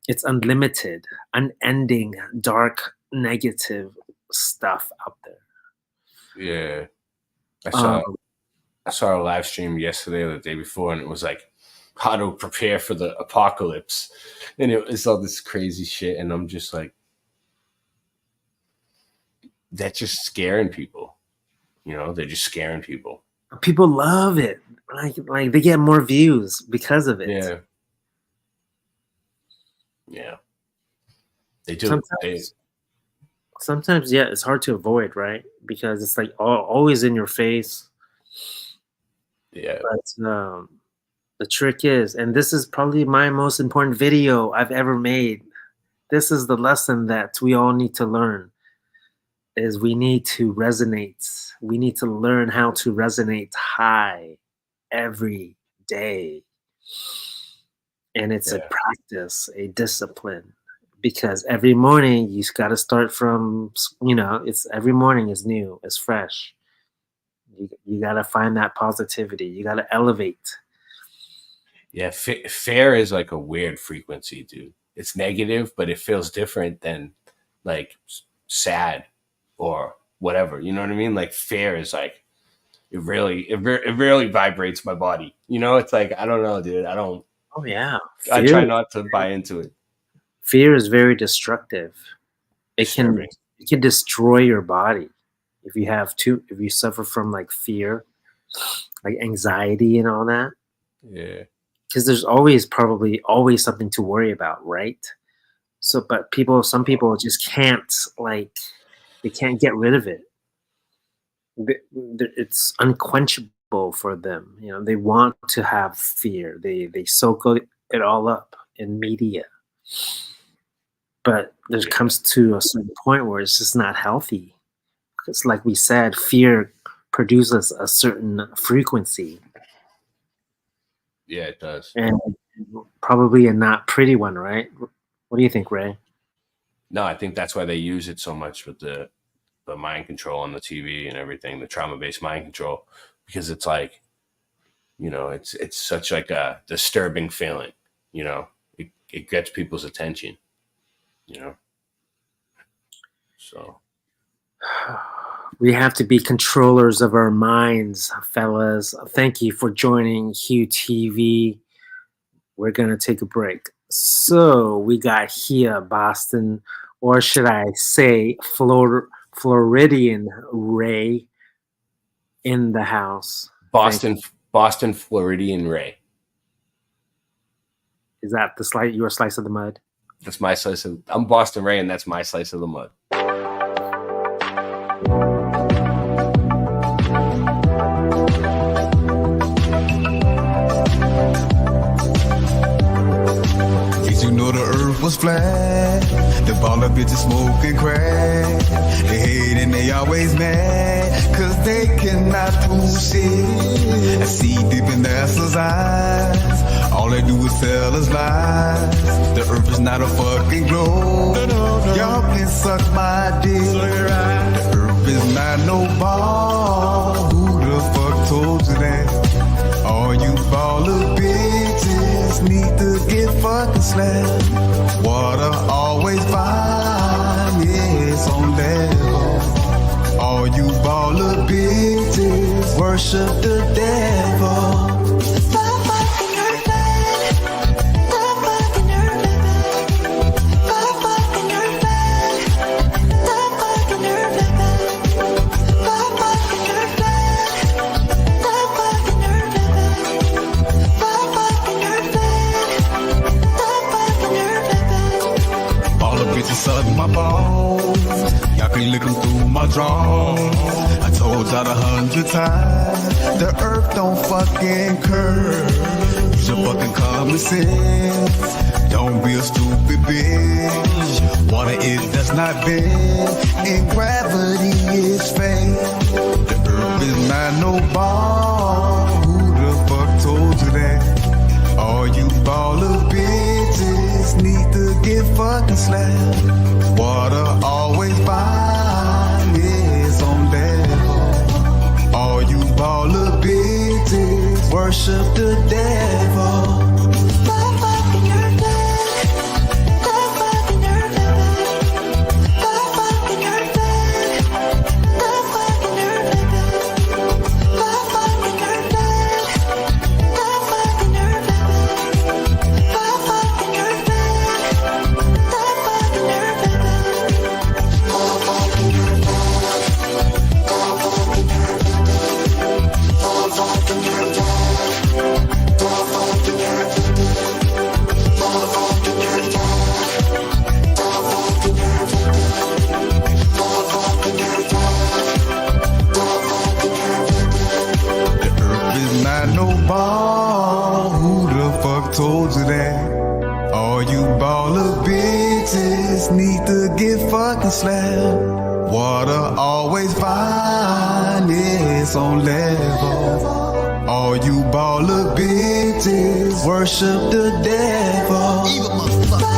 It's unlimited, unending, dark, negative stuff out there. Yeah. I Um, saw a live stream yesterday or the day before, and it was like how to prepare for the apocalypse. And it's all this crazy shit. And I'm just like, that's just scaring people. You know, they're just scaring people. People love it. Like they get more views because of it. Yeah. Yeah. They do. Sometimes, yeah, it's hard to avoid, right? Because it's like always in your face. Yeah. But the trick is, and this is probably my most important video I've ever made. This is the lesson that we all need to learn, is we need to resonate. We need to learn how to resonate high every day. And it's a practice, a discipline, because every morning you got to start from, you know, it's every morning is new, it's fresh. You got to find that positivity. You got to elevate. Yeah. Fear is like a weird frequency, dude. It's negative, but it feels different than like sad or whatever. You know what I mean? Like fear is like, it really vibrates my body. You know, it's like, I don't know, dude. Oh yeah. I try not to buy into it. Fear is very destructive. It can destroy your body if you suffer from like fear, like anxiety and all that. Yeah. Because there's probably always something to worry about, right? So, but some people just can't, like, they can't get rid of it. It's unquenchable for them. You know, they want to have fear. They soak it all up in media. But there comes to a certain point where it's just not healthy. It's like we said, fear produces a certain frequency. Yeah, it does. And probably a not pretty one, right? What do you think, Ray? No, I think that's why they use it so much with the mind control on the TV and everything, the trauma-based mind control, because it's like, you know, it's such like a disturbing feeling, you know, it gets people's attention, you know. So we have to be controllers of our minds, fellas. Thank you for joining Hugh TV. We're going to take a break. So we got here Boston, or should I say Floridian Ray in the house. Boston Floridian Ray. Is that your slice of the mud? That's my slice of. I'm Boston Ray, and that's my slice of the mud. Did you know the earth was flat? The ball of bitches smoking crack. They hate and they always mad, cause they cannot prove shit. I see deep in the asses' eyes. All they do is tell us lies. The earth is not a fucking globe. Y'all can suck my dick. The earth is not no ball. Who the fuck told you that? All you baller bitches need to get fucking slapped. Water always fine, yeah, it's on level. All you baller bitches worship the devil. Suck my balls, y'all can lick them through my drawers. I told y'all 100 times, the earth don't fucking curve. Use your fucking common sense, don't be a stupid bitch. Water does not bend, and gravity is fake. The earth is not no ball, who the fuck told you that? All you baller bitches need to get fucking slapped. Water always fine, yeah, it's on level. All you baller bitches worship the devil. Told you that all you baller bitches need to get fucking slapped. Water always fine, yeah, it's on level. All you baller bitches worship the devil. Evil motherfucker.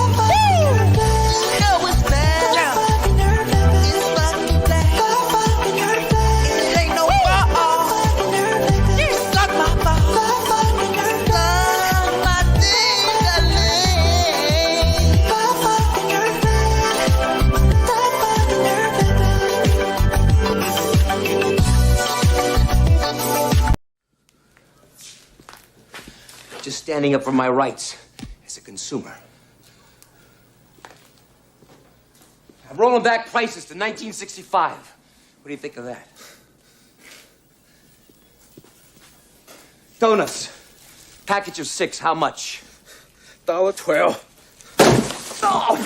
Standing up for my rights as a consumer. I'm rolling back prices to 1965. What do you think of that? Donuts. Package of 6, how much? $1.12. Oh!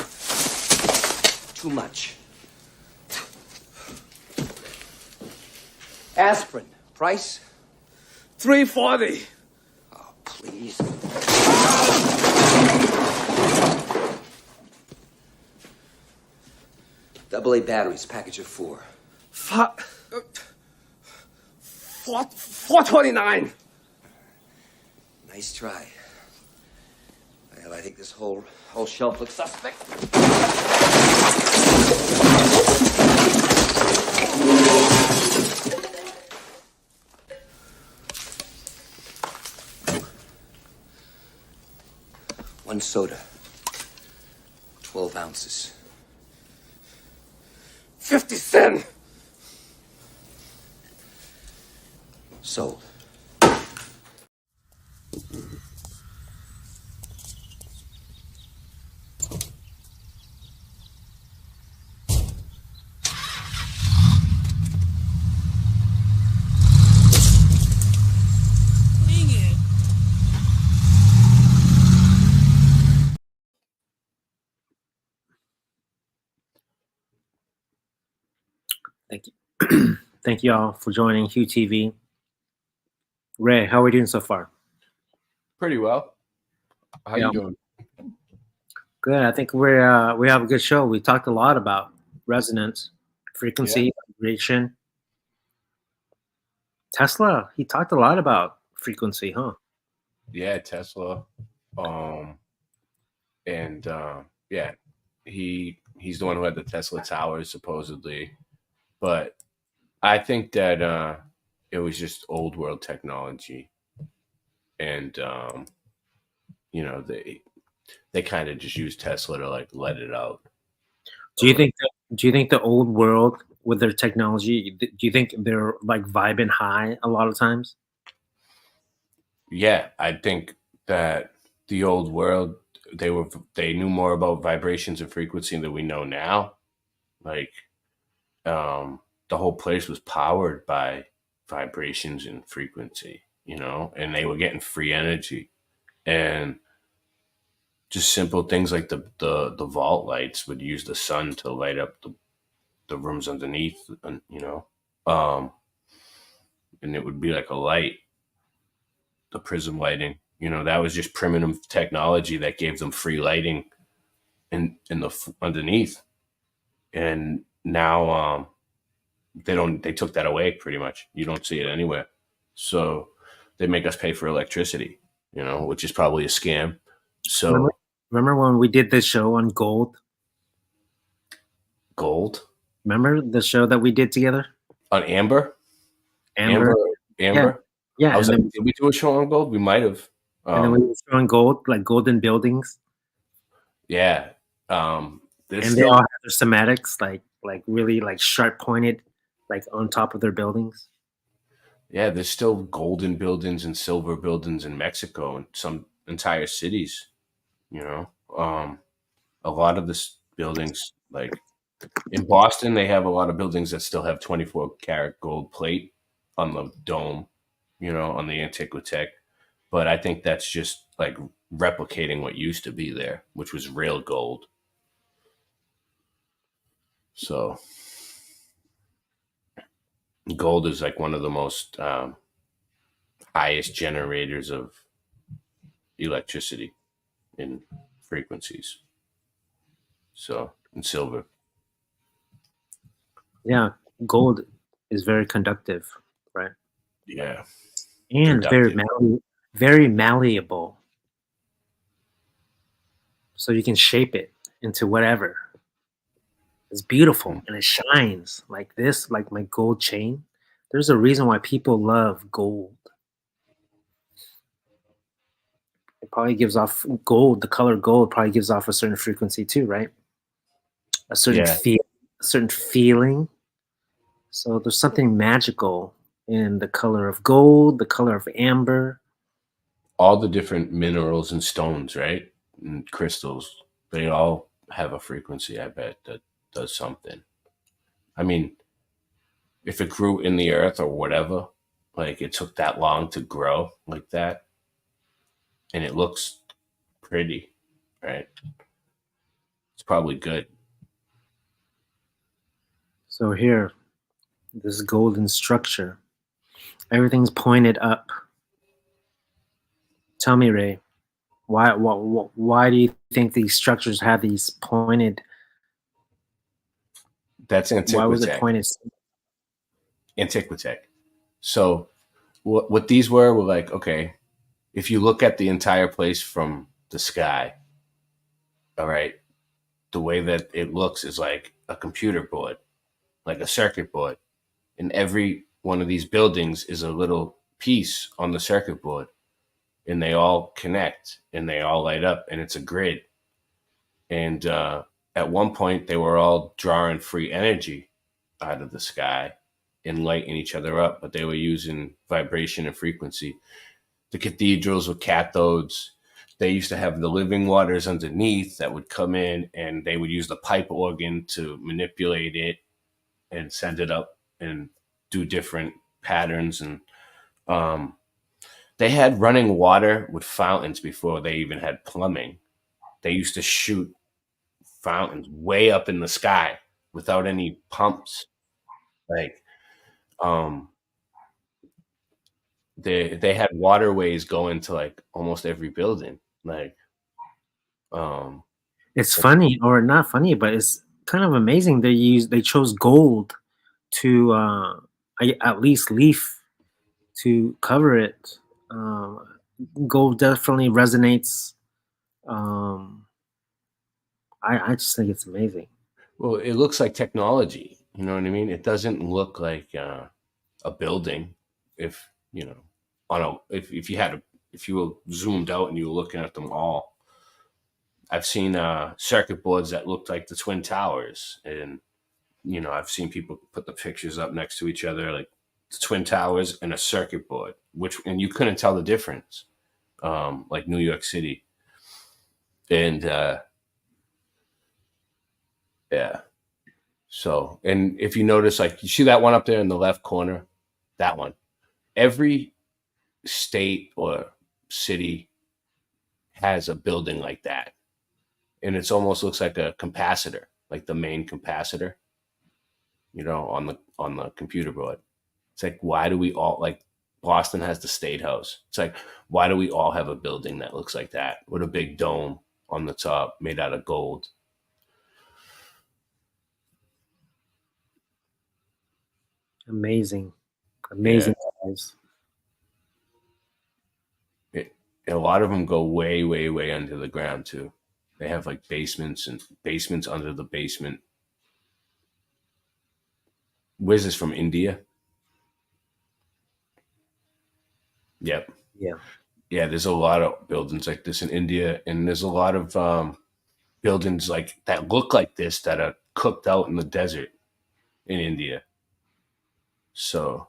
Too much. Aspirin. Price? $3.40. Oh, please. AA batteries, package of 4. $4.29. Nice try. Well, I think this whole shelf looks suspect. One soda. 12 ounces. 50 cents. Sold. Thank you. Thank you all for joining Hugh TV. Ray, how are we doing so far? Pretty well. How you doing? Good. I think we have a good show. We talked a lot about resonance, frequency, vibration. Tesla, he talked a lot about frequency, huh? Yeah, Tesla. Yeah, he's the one who had the Tesla towers supposedly, but I think that it was just old world technology, and you know, they kind of just used Tesla to like let it out. Do you think the old world with their technology, do you think they're like vibing high a lot of times? Yeah, I think that the old world, they knew more about vibrations and frequency than we know now. Like, the whole place was powered by vibrations and frequency, you know, and they were getting free energy, and just simple things like the vault lights would use the sun to light up the rooms underneath, and you know, and it would be like a light, the prism lighting. You know, that was just primitive technology that gave them free lighting in the underneath. And now they took that away pretty much. You don't see it anywhere. So they make us pay for electricity, you know, which is probably a scam. So remember when we did this show on gold? Gold? Remember the show that we did together? On amber? Amber. Yeah. I was And like, then, did we do a show on gold? We might have. and then we were showing gold, like golden buildings. Yeah. And they all have their schematics, like really like sharp pointed, like on top of their buildings. Yeah, there's still golden buildings and silver buildings in Mexico and some entire cities, you know. A lot of the buildings, like in Boston, they have a lot of buildings that still have 24 karat gold plate on the dome, you know, on the Antiquitech. But I think that's just like replicating what used to be there, which was real gold. So gold is like one of the most highest generators of electricity in frequencies. So, and silver. Yeah, gold is very conductive, right? Yeah. And very malleable. So you can shape it into whatever. It's beautiful and it shines like this, like my gold chain. There's a reason why people love gold. It probably gives off gold, the color gold probably gives off a certain frequency too, right? A certain feeling. So there's something magical in the color of gold, the color of amber. All the different minerals and stones, right? And crystals, they all have a frequency, I bet, that does something. I mean, if it grew in the earth or whatever, like it took that long to grow like that, and it looks pretty, right? It's probably good. So here, this golden structure Everything's pointed up. Tell me, Ray, why do you think these structures have these pointed? That's Why was it Antiquitech. pointed? Antiquitech. So what these were like, okay, if you look at the entire place from the sky, all right, the way that it looks is like a computer board, like a circuit board. And every one of these buildings is a little piece on the circuit board. And they all connect and they all light up, and it's a grid. And at one point, they were all drawing free energy out of the sky and lighting each other up, but they were using vibration and frequency. The cathedrals were cathodes. They used to have the living waters underneath that would come in, and they would use the pipe organ to manipulate it and send it up and do different patterns. And they had running water with fountains before they even had plumbing. They used to shoot fountains way up in the sky without any pumps. Like, they had waterways going to like almost every building. Like, It's funny, or not funny, but it's kind of amazing. They chose gold to at least leaf to cover it. Gold definitely resonates. I just think it's amazing. well, it looks like technology. You know what I mean? It doesn't look like a building. If you know, if you were zoomed out and you were looking at them all, I've seen circuit boards that looked like the Twin Towers, and you know, I've seen people put the pictures up next to each other, like the Twin Towers and a circuit board, and you couldn't tell the difference, like New York City, and yeah. So, and if you notice, like you see that one up there in the left corner, that one, every state or city has a building like that, and it's almost looks like a capacitor, like the main capacitor, you know, on the computer board. It's like, why do we all, like Boston has the State House. It's like, why do we all have a building that looks like that with a big dome on the top made out of gold? Amazing guys. A lot of them go way, way, way under the ground too. They have like basements and basements under the basement. Where's this from? India? Yep. Yeah. Yeah, there's a lot of buildings like this in India, and there's a lot of buildings like that look like this that are cooked out in the desert in India. So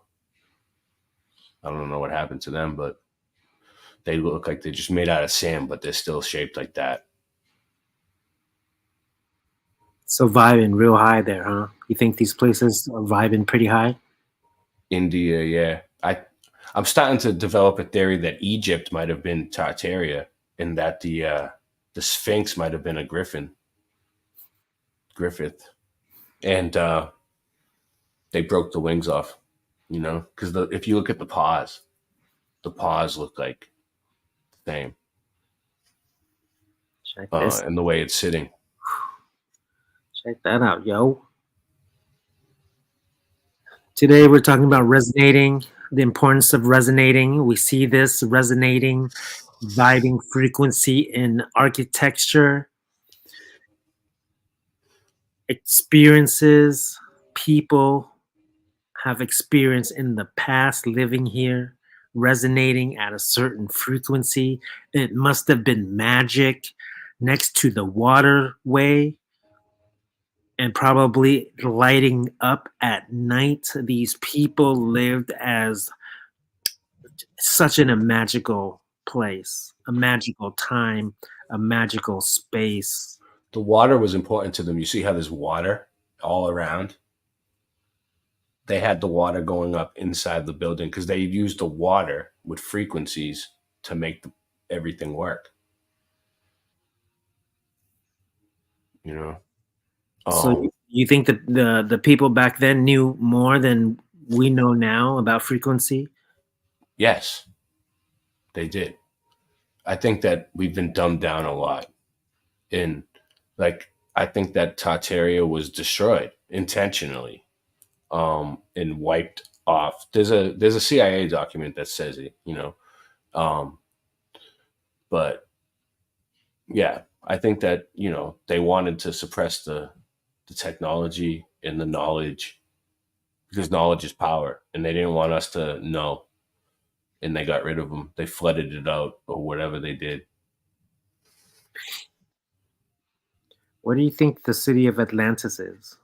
I don't know what happened to them, but they look like they're just made out of sand, but they're still shaped like that. So vibing real high there, huh? You think these places are vibing pretty high? India, yeah. I'm starting to develop a theory that Egypt might have been Tartaria, and that the Sphinx might have been a Griffith, and they broke the wings off. You know, because if you look at the paws look like the same. Check this. And the way it's sitting. Check that out, yo. Today we're talking about resonating, the importance of resonating. We see this resonating, vibing frequency in architecture, experiences, people have experience in the past living here, resonating at a certain frequency. It must have been magic next to the waterway and probably lighting up at night. These people lived as such in a magical place, a magical time, a magical space. The water was important to them. You see how there's water all around? They had the water going up inside the building because they used the water with frequencies to make everything work. You know? So you think that the people back then knew more than we know now about frequency? Yes, they did. I think that we've been dumbed down a lot. In like, I think that Tartaria was destroyed intentionally, and wiped off. There's a CIA document that says it, but yeah, I think that they wanted to suppress the technology and the knowledge, because knowledge is power, and they didn't want us to know, and they got rid of them. They flooded it out or whatever they did. What do you think the city of Atlantis is?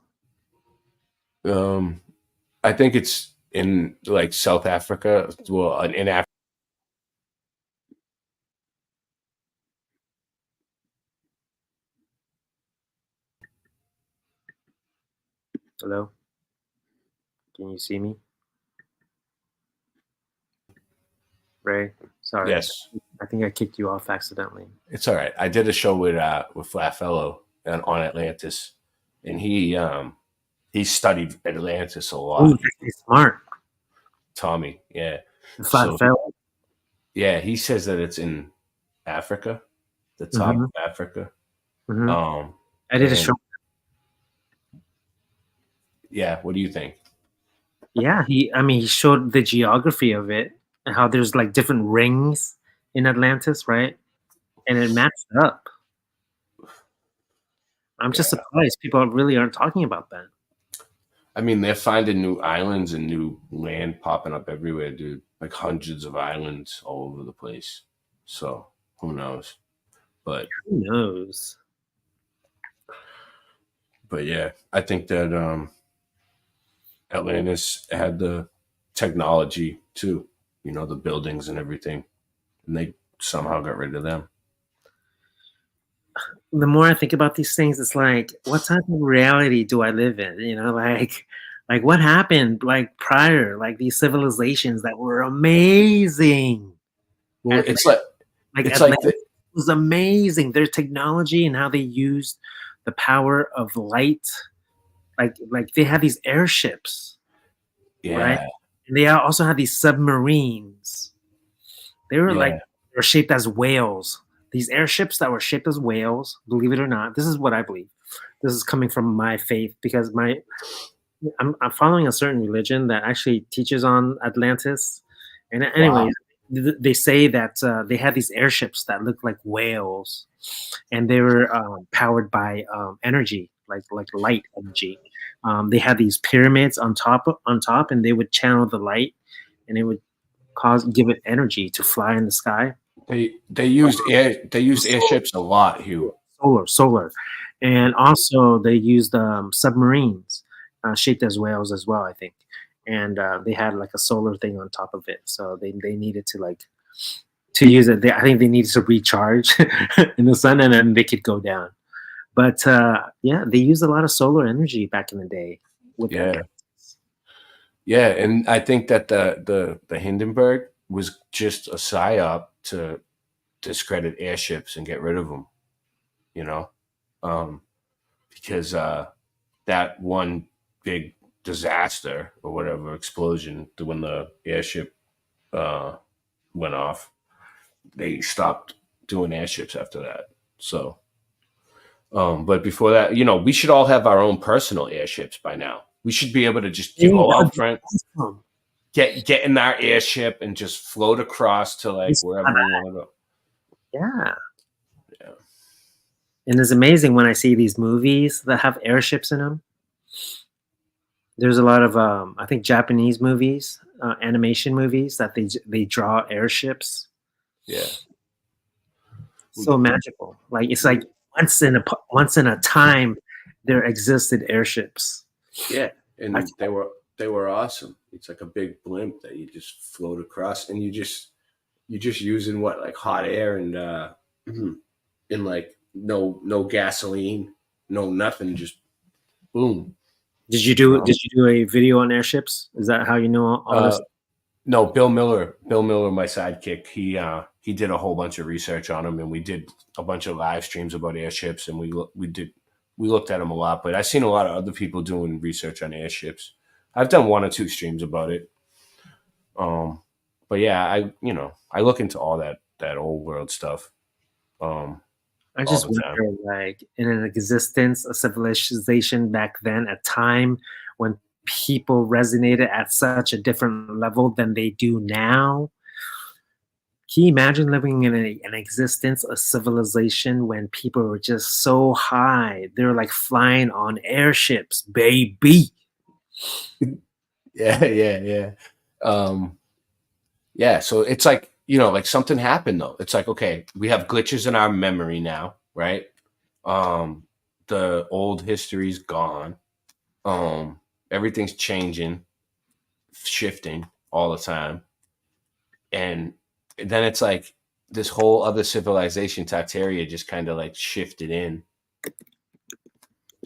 I think it's in like South Africa. Well, in Africa. Hello? Can you see me? Ray? Sorry. Yes. I think I kicked you off accidentally. It's all right. I did a show with Flat Fellow on Atlantis, and he studied Atlantis a lot. Oh, he's smart. Tommy, yeah. Flat Fellow. Yeah, he says that it's in Africa, the top of Africa. I did a show. Yeah, what do you think? Yeah, he showed the geography of it and how there's like different rings in Atlantis, right? And it matched up. I'm just surprised people really aren't talking about that. I mean, they're finding new islands and new land popping up everywhere, dude. Like hundreds of islands all over the place. So who knows? But who knows? But yeah, I think that Atlantis had the technology too, the buildings and everything, and they somehow got rid of them. The more I think about these things, it's like, what type of reality do I live in? Like what happened like prior, like these civilizations that were amazing. Well, Atlantis, it was amazing. Their technology and how they used the power of light. Like they had these airships, right? And they also had these submarines. They were they were shaped as whales. These airships that were shaped as whales, believe it or not, this is what I believe. This is coming from my faith, because I'm following a certain religion that actually teaches on Atlantis. And anyway, they say that they had these airships that looked like whales, and they were powered by energy, like light energy. They had these pyramids on top, and they would channel the light, and it would give it energy to fly in the sky. They used airships a lot, Hugh. Solar, and also they used submarines shaped as whales as well, I think. And they had like a solar thing on top of it, so they needed to use it. I think they needed to recharge in the sun, and then they could go down. But yeah, they used a lot of solar energy back in the day. Yeah, and I think that the Hindenburg was just a psyop to discredit airships and get rid of them, because that one big disaster or whatever explosion, when the airship went off, they stopped doing airships after that. So, but before that, we should all have our own personal airships by now. We should be able to just go out front, get in our airship and just float across to wherever we want to go. Yeah. And it's amazing when I see these movies that have airships in them. There's a lot of I think Japanese movies, animation movies, that they draw airships. Yeah. So magical. Like it's like once in a time there existed airships. Yeah, and they were awesome. It's like a big blimp that you just float across, and you just using hot air and and like no gasoline, no nothing, just boom. Did you do a video on airships? Is that how you know all this? No, Bill Miller, my sidekick, he did a whole bunch of research on them, and we did a bunch of live streams about airships, and we looked at them a lot. But I've seen a lot of other people doing research on airships. I've done 1 or 2 streams about it. But yeah, I look into all that old world stuff. I all just the time. wonder, like, in an existence, a civilization back then, a time when people resonated at such a different level than they do now. Can you imagine living in an existence, a civilization when people were just so high? They were like flying on airships, baby. Yeah. Yeah, so it's like, like something happened though. It's like, okay, we have glitches in our memory now, right? The old history's gone. Everything's changing, shifting all the time. And then it's like this whole other civilization, Tartaria, just kind of like shifted in.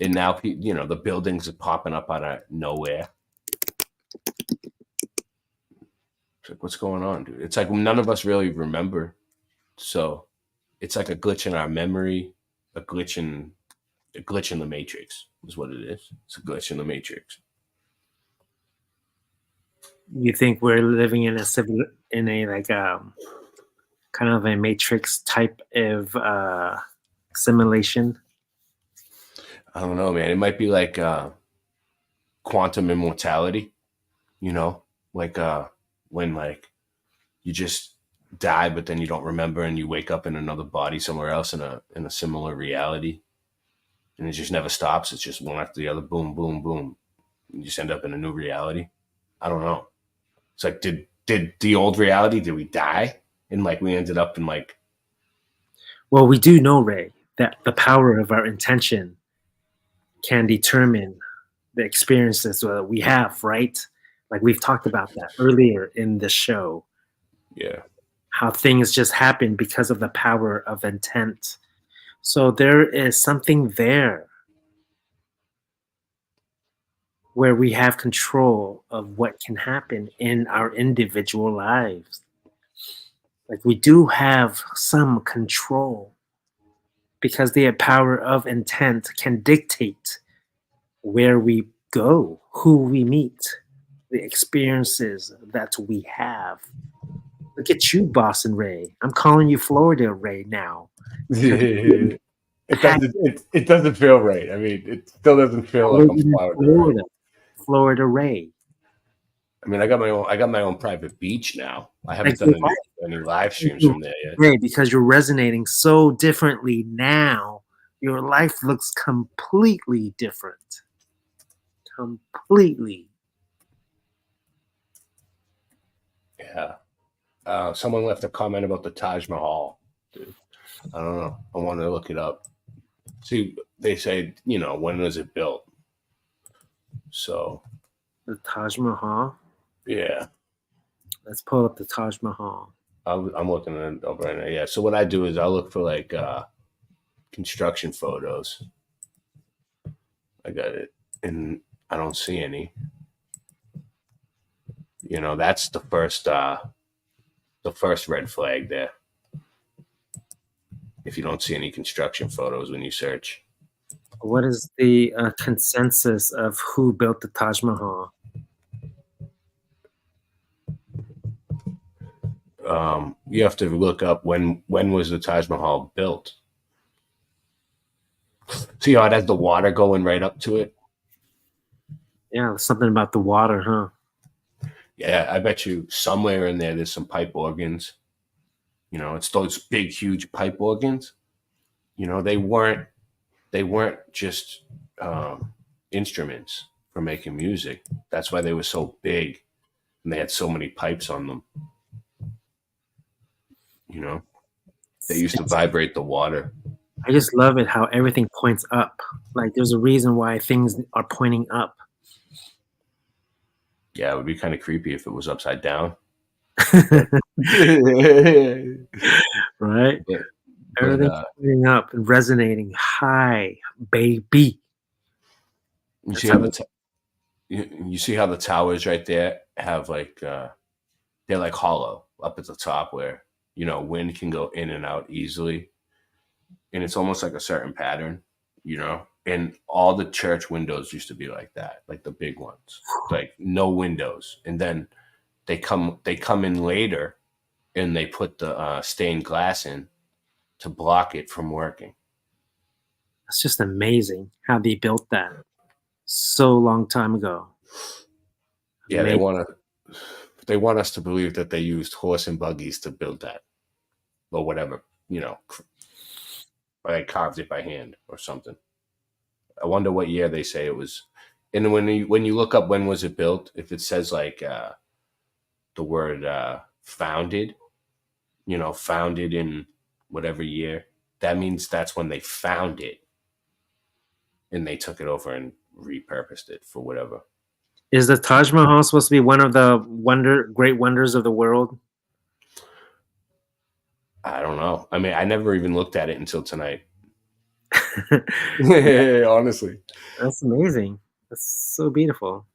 And now, the buildings are popping up out of nowhere. It's like, what's going on, dude? It's like none of us really remember. So it's like a glitch in our memory, a glitch in the matrix is what it is. It's a glitch in the matrix. You think we're living in a like kind of a matrix type of simulation? I don't know, man. It might be like quantum immortality, like when like you just die, but then you don't remember and you wake up in another body somewhere else in a similar reality. And it just never stops. It's just one after the other, boom, boom, boom. You just end up in a new reality. I don't know. It's like, did the old reality, did we die? And like we ended up in like. Well, we do know, Ray, that the power of our intention can determine the experiences that we have, right? Like we've talked about that earlier in the show. Yeah. How things just happen because of the power of intent. So there is something there where we have control of what can happen in our individual lives. Like we do have some control because the power of intent can dictate where we go, who we meet, the experiences that we have. Look at you, Boston Ray. I'm calling you Florida Ray now. It doesn't feel right. I mean, it still doesn't feel like I'm Florida. Florida Ray. I mean, I got my own private beach now. I haven't done any live streams from there yet. Ray, because you're resonating so differently now, your life looks completely different. Completely. Yeah. Someone left a comment about the Taj Mahal. Dude, I don't know. I want to look it up. See, they say, when was it built? So. The Taj Mahal? Yeah. Let's pull up the Taj Mahal. I'm looking at it up right now. Yeah. So what I do is I look for like construction photos. I got it. And I don't see any. That's the first red flag there. If you don't see any construction photos when you search. What is the consensus of who built the Taj Mahal? You have to look up when was the Taj Mahal built. See how it has the water going right up to it? Yeah, something about the water, huh? Yeah, I bet you somewhere in there's some pipe organs. It's those big, huge pipe organs. They weren't just instruments for making music. That's why they were so big, and they had so many pipes on them. They used to vibrate the water. I just love it how everything points up. Like there's a reason why things are pointing up. Yeah, it would be kind of creepy if it was upside down. Right? Everything's pointing up and resonating high, baby. You see how you see how the towers right there have like they're like hollow up at the top where wind can go in and out easily, and it's almost like a certain pattern, and all the church windows used to be like that, like the big ones, like no windows, and then they come in later, and they put the stained glass in to block it from working. It's just amazing how they built that so long time ago. Yeah, Amazing. they want us to believe that they used horse and buggies to build that, or whatever, or they carved it by hand or something. I wonder what year they say it was. And when you look up when was it built, if it says like the word founded, founded in whatever year, that means that's when they found it, and they took it over and repurposed it for whatever. Is the Taj Mahal supposed to be one of the great wonders of the world? I don't know. I mean, I never even looked at it until tonight. Honestly. That's amazing. That's so beautiful.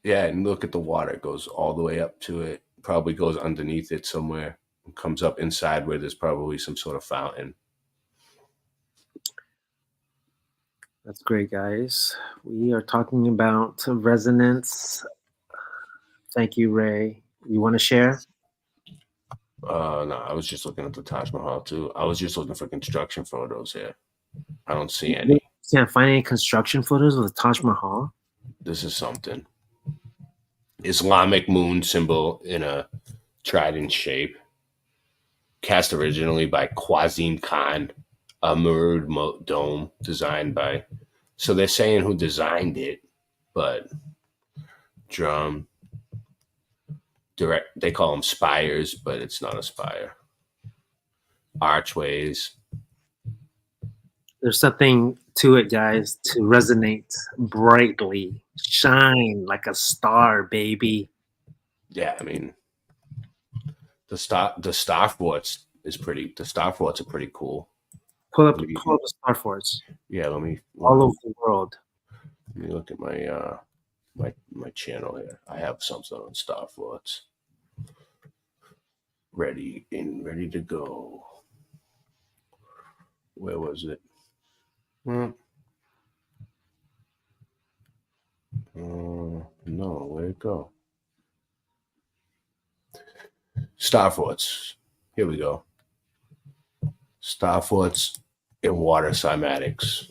Yeah, and look at the water. It goes all the way up to it. Probably goes underneath it somewhere. And comes up inside where there's probably some sort of fountain. That's great, guys. We are talking about resonance. Thank you, Ray. You want to share? No, I was just looking at the Taj Mahal too. I was just looking for construction photos here. I don't see any. You can't find any construction photos of the Taj Mahal? This is something. Islamic moon symbol in a trident shape. Cast originally by Qasim Khan. A mirrored dome designed by. So they're saying who designed it, but drum. They call them spires, but it's not a spire. Archways. There's something to it, guys, to resonate brightly, shine like a star, baby. Yeah, I mean, the star forts is pretty. The star forts are pretty cool. Pull up the star forts. Yeah, let me all over the world. Let me look at my my channel here. I have something on star forts. Ready to go. Where was it? No, where'd it go? Star forts. Here we go. Star forts and water cymatics.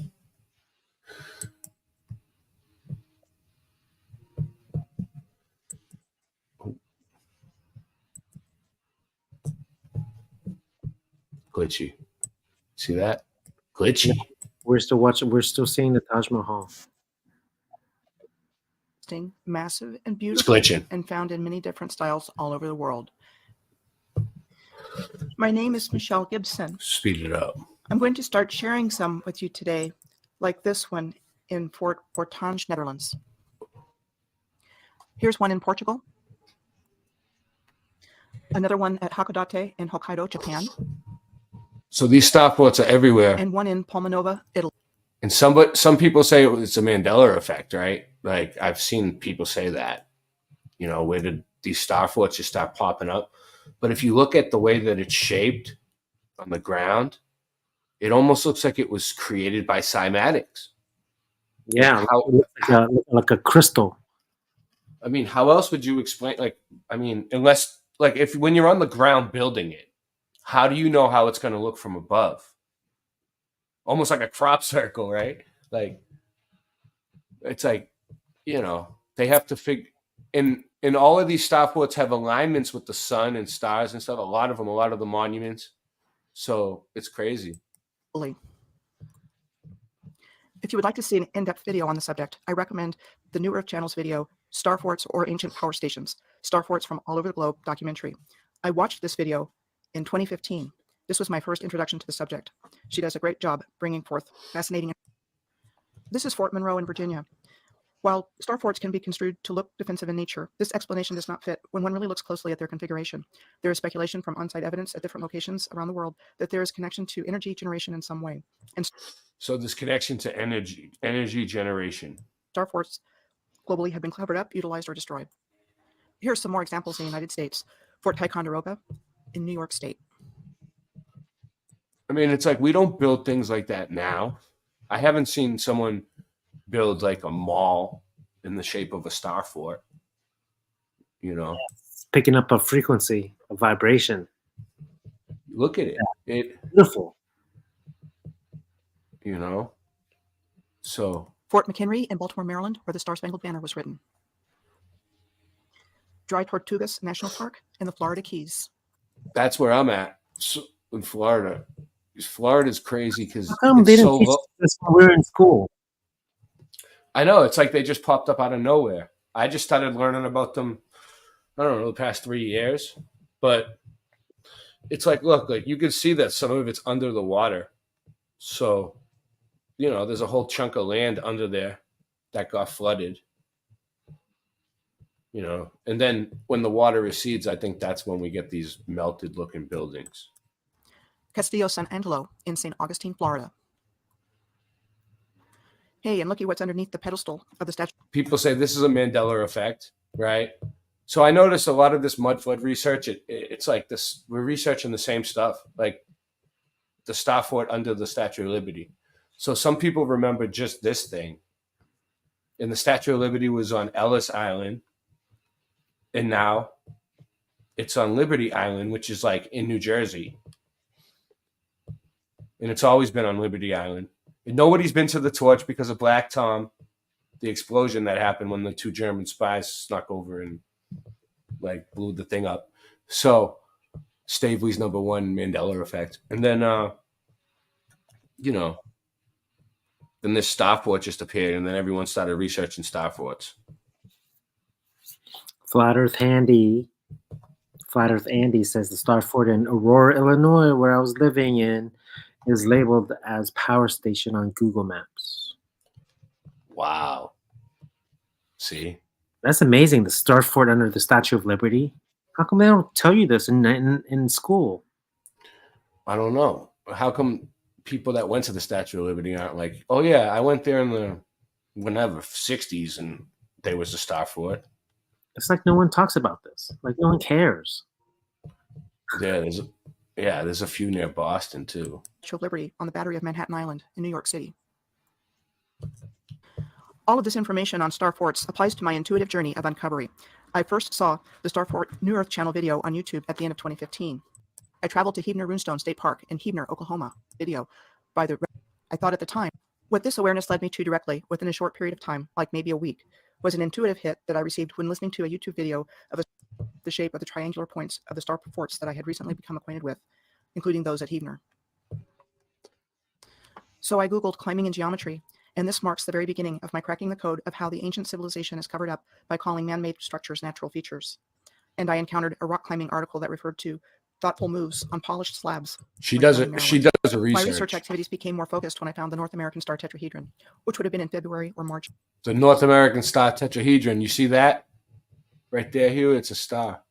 Glitchy. See that? Glitchy. We're still watching. We're still seeing the Taj Mahal. Massive and beautiful, glitching. And found in many different styles all over the world. My name is Michelle Gibson. Speed it up. I'm going to start sharing some with you today, like this one in Fort Fortange, Netherlands. Here's one in Portugal. Another one at Hakodate in Hokkaido, Japan. So these star forts are everywhere. And one in Palmanova, Italy. And some people say it's a Mandela effect, right? Like I've seen people say that, where did these star forts just start popping up? But if you look at the way that it's shaped on the ground, it almost looks like it was created by cymatics. Yeah, like a crystal. I mean, how else would you explain? Unless if when you're on the ground building it, how do you know how it's going to look from above? Almost like a crop circle, right? Like, it's like, they have to figure. And all of these star forts have alignments with the sun and stars and stuff. A lot of the monuments. So it's crazy. If you would like to see an in-depth video on the subject, I recommend the New Earth Channel's video, Star Forts or Ancient Power Stations, Star Forts from All Over the Globe documentary. I watched this video in 2015. This was my first introduction to the subject. She does a great job bringing forth fascinating. This is Fort Monroe in Virginia. While star forts can be construed to look defensive in nature, this explanation does not fit when one really looks closely at their configuration. There is speculation from on-site evidence at different locations around the world that there is connection to energy generation in some way. And so this connection to energy generation. Star forts globally have been covered up, utilized, or destroyed. Here are some more examples in the United States. Fort Ticonderoga in New York State. I mean, it's like we don't build things like that now. I haven't seen someone build like a mall in the shape of a star fort. You know, It's picking up a frequency, a vibration. look at it. It, Beautiful. you know, so Fort McHenry in Baltimore, Maryland, where the Star Spangled Banner was written. Dry Tortugas National Park in the Florida Keys. that's where I'm at, so, in Florida. Florida's crazy because How come they it's didn't so teach low. this when we were in school? I know, it's like they just popped up out of nowhere. I just started learning about them, I don't know, the past 3 years. But it's like, look, like you can see that some of it's under the water. So, you know, there's a whole chunk of land under there that got flooded. You know, and then when the water recedes, I think that's when we get these melted looking buildings. Castillo San Angelo in St. Augustine, Florida. Hey, and looky what's underneath the pedestal of the statue. People say this is a Mandela effect, right? So I noticed a lot of this Mudflood research, it's like this, we're researching the same stuff, like the Star Fort under the Statue of Liberty. So some people remember just this thing. And the Statue of Liberty was on Ellis Island. And now it's on Liberty Island, which is like in New Jersey. And it's always been on Liberty Island. And nobody's been to the torch because of Black Tom, the explosion that happened when the 2 German spies snuck over and like blew the thing up. So Stavely's number 1 Mandela effect. And then, you know, then this Star Fort just appeared and then everyone started researching Star Forts. Flat Earth Andy says the Star Fort in Aurora, Illinois, where I was living in, is labeled as power station on Google Maps. Wow. See? That's amazing. The Star Fort under the Statue of Liberty. How come they don't tell you this in school? I don't know. How come people that went to the Statue of Liberty aren't like, oh yeah, I went there in the whenever 60s and there was a Star Fort. It's like no one talks about this. Like no one cares. Yeah, there's a few near Boston too. Statue of Liberty on the Battery of Manhattan Island in New York City. All of this information on Star Forts applies to my intuitive journey of uncovery. I first saw the Star Fort New Earth Channel video on YouTube at the end of 2015. I traveled to Heavener Runestone State Park in Heavener, Oklahoma. Video by the. I thought at the time, what this awareness led me to directly within a short period of time, like maybe a week, was an intuitive hit that I received when listening to a YouTube video of the shape of the triangular points of the Star Forts that I had recently become acquainted with, including those at Heavener. So I Googled climbing in geometry, and this marks the very beginning of my cracking the code of how the ancient civilization is covered up by calling man-made structures natural features. And I encountered a rock climbing article that referred to thoughtful moves on polished slabs. She does a research. My research activities became more focused when I found the North American star tetrahedron, which would have been in February or March. The North American star tetrahedron. You see that? Right there, Hugh, it's a star.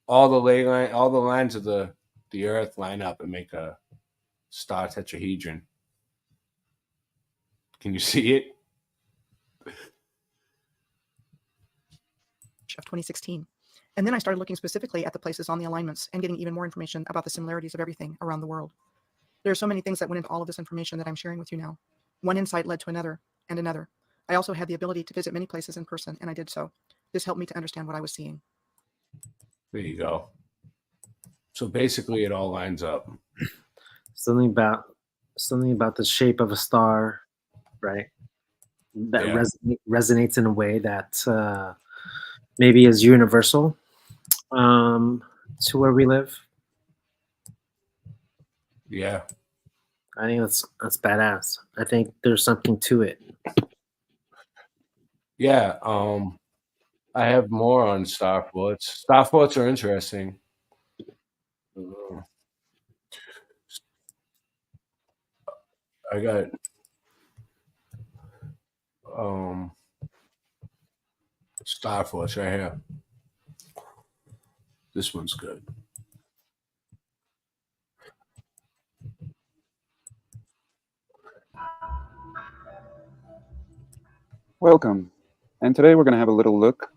All the lines of the Earth line up and make a star tetrahedron. Can you see it? Of 2016. And then I started looking specifically at the places on the alignments and getting even more information about the similarities of everything around the world. There are so many things that went into all of this information that I'm sharing with you now. One insight led to another and another. I also had the ability to visit many places in person, and I did so. This helped me to understand what I was seeing. There you go. So basically it all lines up. Something about the shape of a star, right? That resonates in a way that maybe is universal to where we live. Yeah. I think that's badass. I think there's something to it. Yeah. I have more on Star Forts. Star Forts are interesting. I got Star Forts right here. This one's good. Welcome. And today we're going to have a little look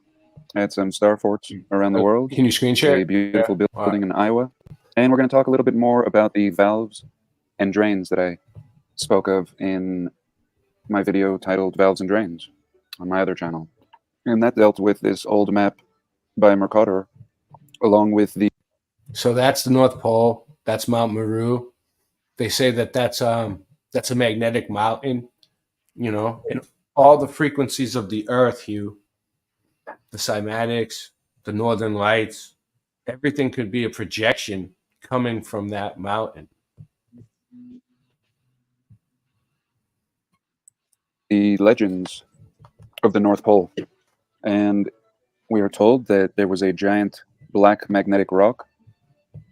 at some Star Forts around the world. Can you screen share? A beautiful building in Iowa. And we're going to talk a little bit more about the valves and drains that I spoke of in my video titled Valves and Drains on my other channel. And that dealt with this old map by Mercator, along with the. So that's the North Pole. That's Mount Meru. They say that that's a magnetic mountain, you know, and all the frequencies of the Earth, Hugh, the cymatics, the northern lights, everything could be a projection coming from that mountain. The legends of the North Pole, and we are told that there was a giant black magnetic rock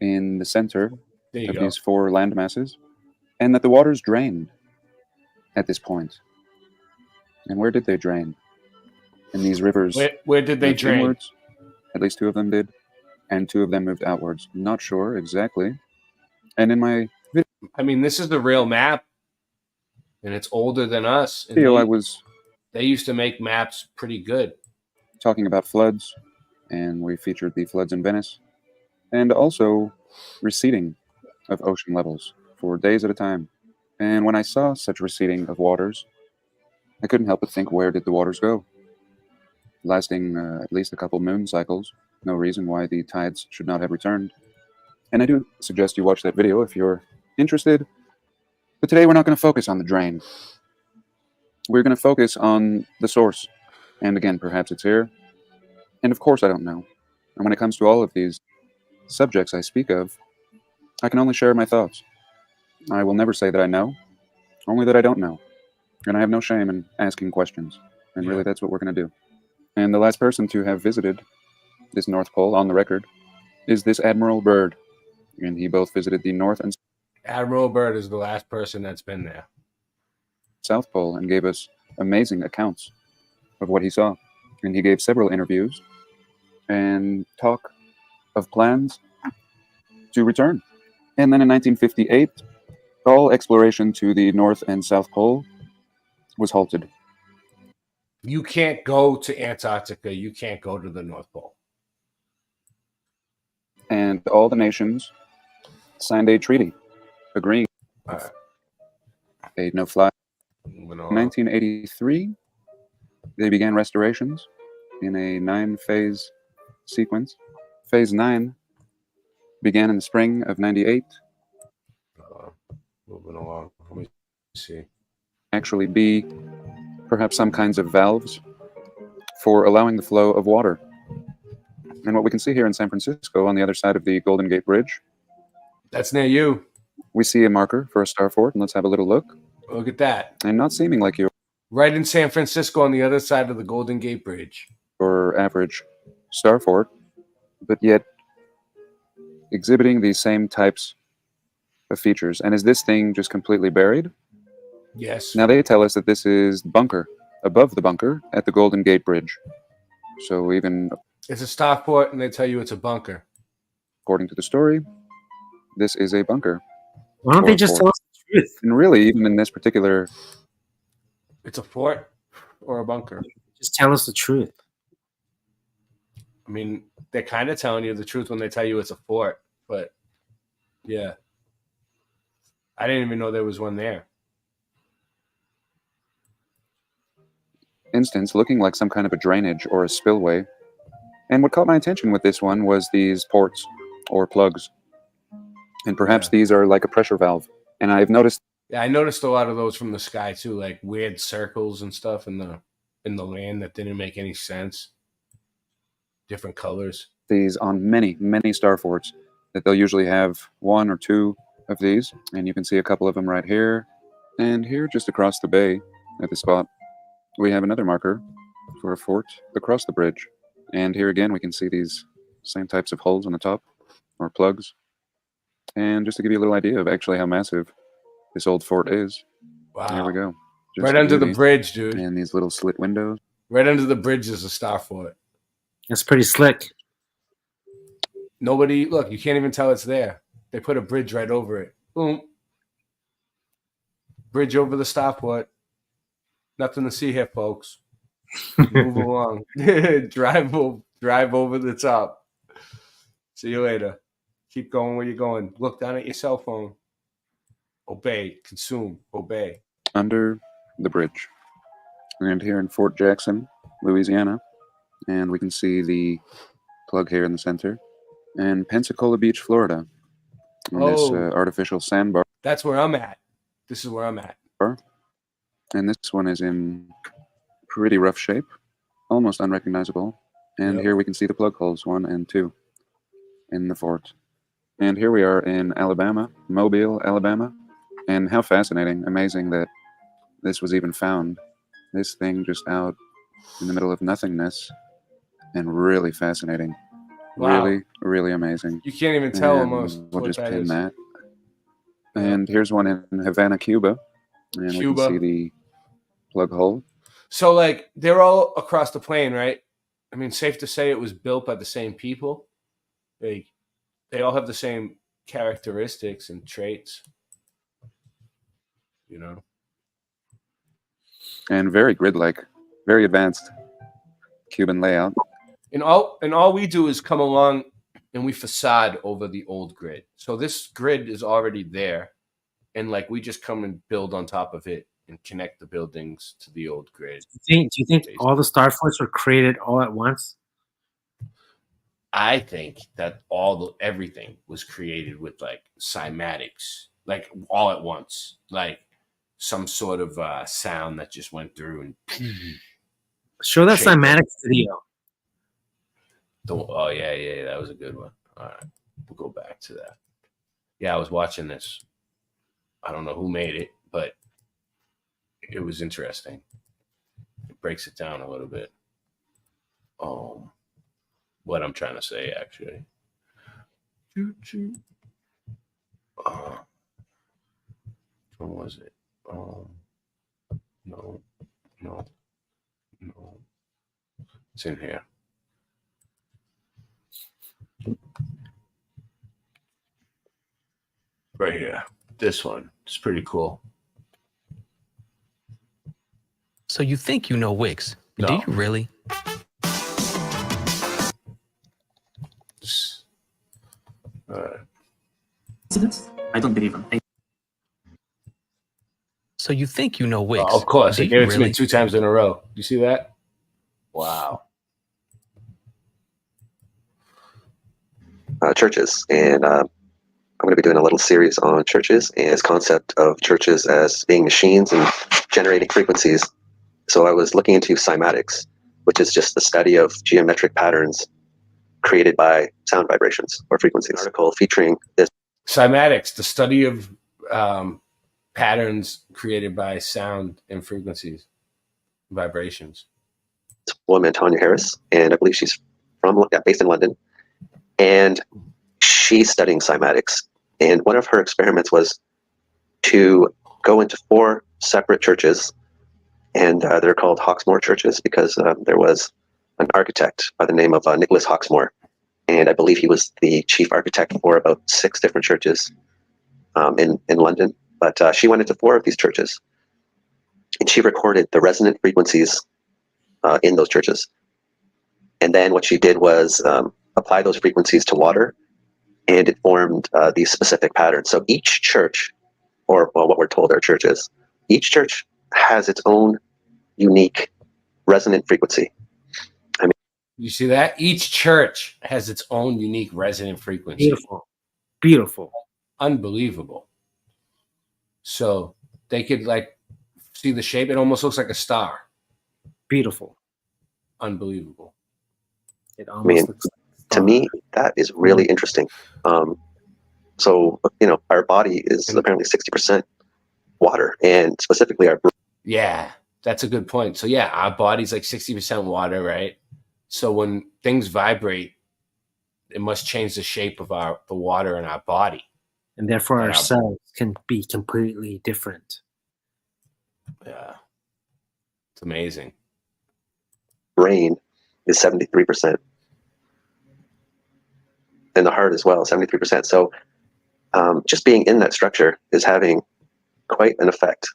in the center of these 4 land masses, and that the waters drained at this point. And where did they drain? In these rivers. Where did they drain? Inwards. At least 2 of them did, and 2 of them moved outwards. Not sure exactly. And in my video, I mean, this is the real map, and it's older than us. And they used to make maps pretty good. Talking about floods, and we featured the floods in Venice, and also receding of ocean levels for days at a time. And when I saw such receding of waters, I couldn't help but think, where did the waters go? Lasting at least a couple moon cycles, no reason why the tides should not have returned. And I do suggest you watch that video if you're interested. But today we're not going to focus on the drain. We're going to focus on the source. And again, perhaps it's here. And of course I don't know. And when it comes to all of these subjects I speak of, I can only share my thoughts. I will never say that I know, only that I don't know. And I have no shame in asking questions. And really, that's what we're going to do. And the last person to have visited this North Pole on the record is this Admiral Byrd. And he both visited the North and Admiral Byrd is the last person that's been there. South Pole and gave us amazing accounts of what he saw. And he gave several interviews and talk of plans to return. And then in 1958, all exploration to the North and South Pole was halted. You can't go to Antarctica. You can't go to the North Pole. And all the nations signed a treaty agreeing a no-fly. In 1983, they began restorations in a 9-phase sequence. Phase 9 began in the spring of 98. Moving along. Let me see. Actually be perhaps some kinds of valves for allowing the flow of water. And what we can see here in San Francisco on the other side of the Golden Gate Bridge. That's near you. We see a marker for a star fort, and let's have a little look. Look at that. And not seeming like you. Right in San Francisco on the other side of the Golden Gate Bridge. Or average star fort, but yet exhibiting these same types of features. And is this thing just completely buried? Yes. Now they tell us that this is bunker, above the bunker at the Golden Gate Bridge. So even... It's a starport, and they tell you it's a bunker. According to the story, this is a bunker. Why don't they just tell us the truth? And really, even in this particular... It's a fort or a bunker? Just tell us the truth. I mean, they're kind of telling you the truth when they tell you it's a fort, but yeah. I didn't even know there was one there. Instance looking like some kind of a drainage or a spillway. And what caught my attention with this one was these ports or plugs. And perhaps these are like a pressure valve. And I've noticed... Yeah, I noticed a lot of those from the sky too, like weird circles and stuff in the land that didn't make any sense. Different colors. These on many, many star forts that they'll usually have 1 or 2 of these. And you can see a couple of them right here. And here just across the bay at the spot, we have another marker for a fort across the bridge. And here again, we can see these same types of holes on the top, or plugs. And just to give you a little idea of actually how massive this old fort is. Wow. There we go. Just right under the bridge, dude. And these little slit windows. Right under the bridge is a star fort. That's pretty slick. Nobody, look, you can't even tell it's there. They put a bridge right over it. Boom. Bridge over the starport. Nothing to see here, folks. Move along. Drive over the top. See you later. Keep going where you're going. Look down at your cell phone. Obey. Consume. Obey. Under the bridge. And here in Fort Jackson, Louisiana. And we can see the plug here in the center, and Pensacola Beach, Florida. And this artificial sandbar. That's where I'm at. This is where I'm at. And this one is in pretty rough shape, almost unrecognizable. And here we can see the plug holes 1 and 2 in the fort. And here we are in Alabama, Mobile, Alabama. And how fascinating, amazing that this was even found. This thing just out in the middle of nothingness, and really fascinating. Wow. Really, really amazing. You can't even tell And almost we'll what just that pin is. that. And here's one in Havana, Cuba. And we Cuba. can see the plug hole. So, like, they're all across the plane, right? I mean, safe to say it was built by the same people. They all have the same characteristics and traits. You know? And very grid-like, very advanced Cuban layout. And all we do is come along and we facade over the old grid. So this grid is already there. And, like, we just come and build on top of it and connect the buildings to the old grid. Do you think all the star forts were created all at once? I think that everything was created with, like, cymatics, like, all at once, like some sort of sound that just went through and Show that cymatics video. Oh yeah, that was a good one. All right, we'll go back to that. Yeah, I was watching this. I don't know who made it, but it was interesting. It breaks it down a little bit. What I'm trying to say, actually. What was it? No. It's in here. Right here. This one. It's pretty cool. So you think you know Wix? No. Do you really? I don't believe him. So you think you know Wix? Oh, of course. Do I you gave it to really? me 2 times in a row. You see that? Wow. Churches, and I'm going to be doing a little series on churches and this concept of churches as being machines and generating frequencies. So I was looking into cymatics, which is just the study of geometric patterns created by sound vibrations or frequencies. An article featuring this. Cymatics, the study of patterns created by sound and frequencies, vibrations. Woman, Tanya Harris, and I believe she's based in London, and she's studying cymatics. And one of her experiments was to go into 4 separate churches, and they're called Hawksmoor churches because there was an architect by the name of Nicholas Hawksmoor, and I believe he was the chief architect for about 6 different churches in London. But she went into 4 of these churches, and she recorded the resonant frequencies in those churches. And then what she did was apply those frequencies to water, and it formed these specific patterns. So each church, or what we're told are churches, each church has its own unique resonant frequency. I mean, You see that? Each church has its own unique resonant frequency. Beautiful. Unbelievable. So they could, like, see the shape. It almost looks like a star. Beautiful. Unbelievable. It I mean, to me, that is really interesting. So, our body is apparently 60% water, and specifically our brain. Yeah, that's a good point. So yeah, our body's like 60% water, right? So when things vibrate, it must change the shape of the water in our body. And therefore And our cells can be completely different. Yeah. It's amazing. Brain is 73%. And the heart as well, 73%. So just being in that structure is having quite an effect.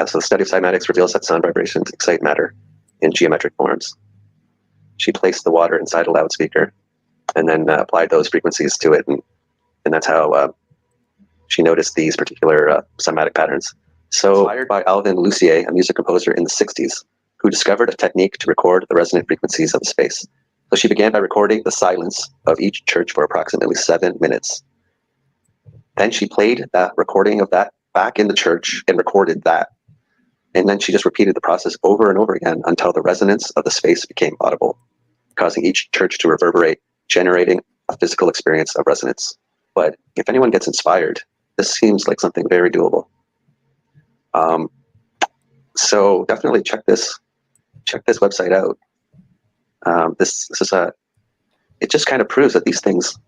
So the study of cymatics reveals that sound vibrations excite matter in geometric forms. She placed the water inside a loudspeaker and then applied those frequencies to it. And that's how she noticed these particular cymatic patterns. So inspired by Alvin Lucier, a music composer in the 60s, who discovered a technique to record the resonant frequencies of the space. So she began by recording the silence of each church for approximately 7 minutes. Then she played that recording of that back in the church and recorded that. And then she just repeated the process over and over again until the resonance of the space became audible, causing each church to reverberate, generating a physical experience of resonance. But if anyone gets inspired, this seems like something very doable. So definitely check this website out. It just kind of proves that these things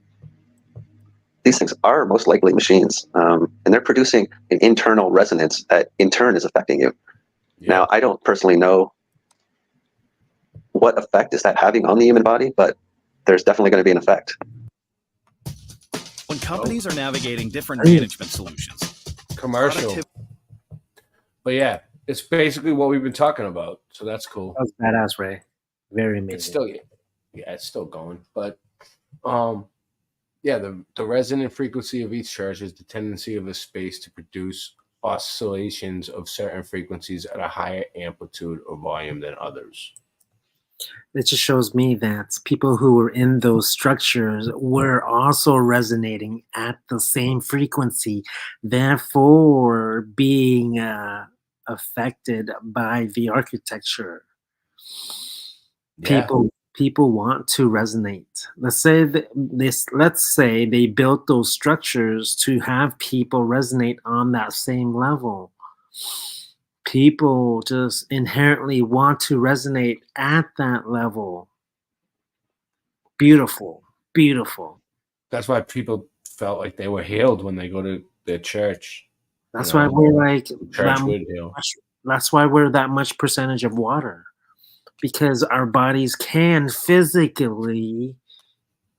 are most likely machines, and they're producing an internal resonance that in turn is affecting you. Yeah. Now, I don't personally know what effect is that having on the human body, but there's definitely going to be an effect. When companies are navigating different management solutions. Commercial. But yeah, it's basically what we've been talking about. So that's cool. That's badass, Ray. Very amazing. It's still, it's still going. But yeah, the resonant frequency of each church is the tendency of a space to produce oscillations of certain frequencies at a higher amplitude or volume than others. It just shows me that people who were in those structures were also resonating at the same frequency, therefore being affected by the architecture. Yeah. People want to resonate. Let's say they built those structures to have people resonate on that same level. People just inherently want to resonate at that level. Beautiful, beautiful. That's why people felt like they were healed when they go to their church. That's why we're like that's why we're that much percentage of water. Because our bodies can physically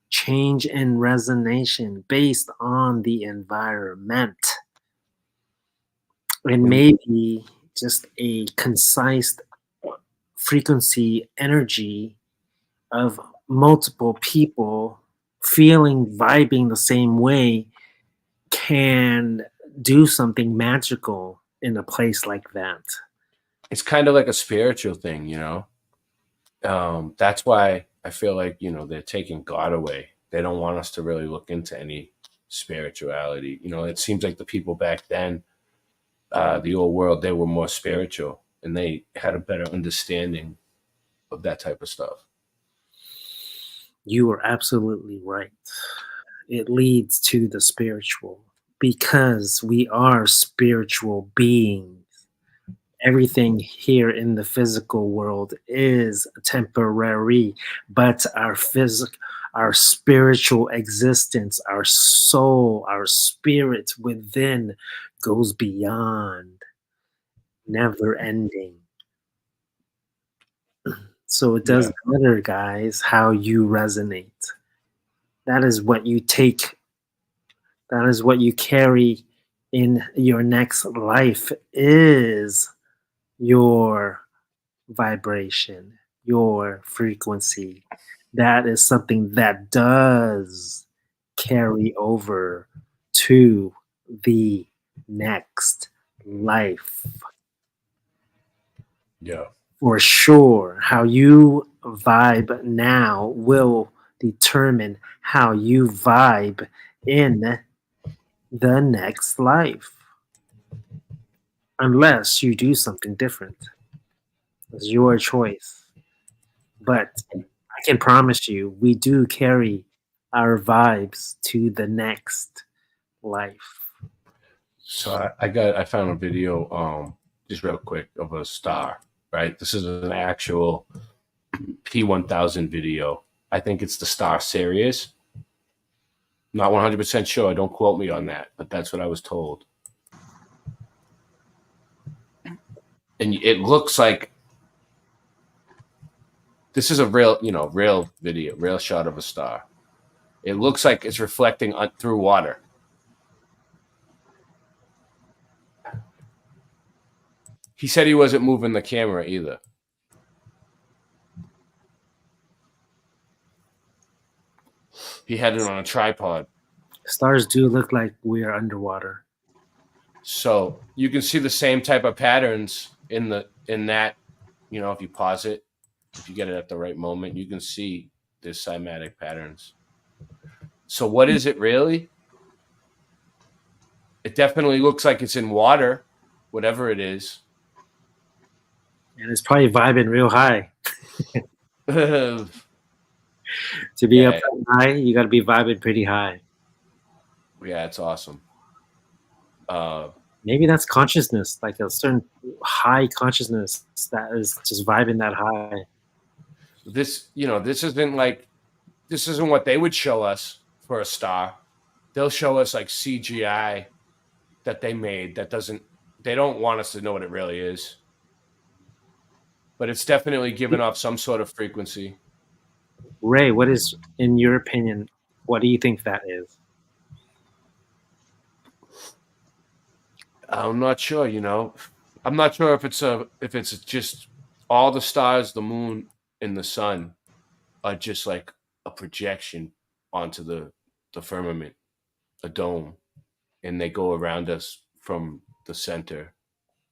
change in resonation based on the environment. And maybe just a concise frequency energy of multiple people vibing the same way can do something magical in a place like that. It's kind of like a spiritual thing, you know? That's why I feel like, they're taking God away. They don't want us to really look into any spirituality. It seems like the people back then, the old world, they were more spiritual and they had a better understanding of that type of stuff. You are absolutely right. It leads to the spiritual because we are spiritual beings. Everything here in the physical world is temporary, but our spiritual existence, our soul, our spirit within goes beyond, never ending. So it doesn't matter, guys, how you resonate. That is what you take. That is what you carry in your next life is your vibration, your frequency. That is something that does carry over to the next life. Yeah. For sure, how you vibe now will determine how you vibe in the next life. Unless you do something different. It's your choice. But I can promise you, we do carry our vibes to the next life. So I found a video just real quick of a star, right? This is an actual P1000 video. I think it's the star Sirius. Not 100% sure. Don't quote me on that, but that's what I was told. And it looks like this is a real video, real shot of a star. It looks like it's reflecting through water. He said he wasn't moving the camera either. He had it on a tripod. Stars do look like we are underwater. So you can see the same type of patterns in that you know, if you pause it, if you get it at the right moment, you can see there's cymatic patterns. So what is it really? It definitely looks like it's in water, whatever it is. And it's probably vibing real high. Yeah. To be up high, you got to be vibing pretty high. Yeah, it's awesome. Maybe that's consciousness, like a certain high consciousness that is just vibing that high. This, you know, this isn't what they would show us for a star. They'll show us like CGI that they made they don't want us to know what it really is. But it's definitely giving off some sort of frequency. Ray, what is, in your opinion, what do you think that is? I'm not sure, you know. I'm not sure if it's just all the stars, the moon, and the sun are just like a projection onto the firmament, a dome, and they go around us from the center,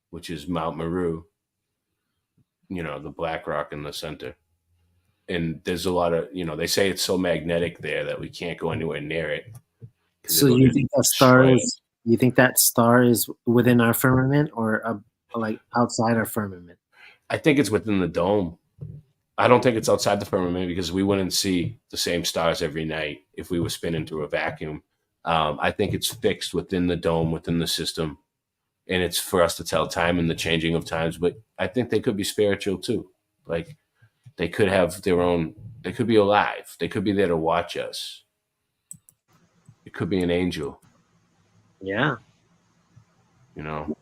which is Mount Meru, you know, the black rock in the center. And there's a lot of, you know, they say it's so magnetic there that we can't go anywhere near it. So you think that star is within our firmament, or like outside our firmament? I think it's within the dome. I don't think it's outside the firmament, because we wouldn't see the same stars every night if we were spinning through a vacuum. I think it's fixed within the dome, within the system, and it's for us to tell time and the changing of times. But I think they could be spiritual too. Like, they could have their own, they could be alive. They could be there to watch us. It could be an angel. Yeah. You know?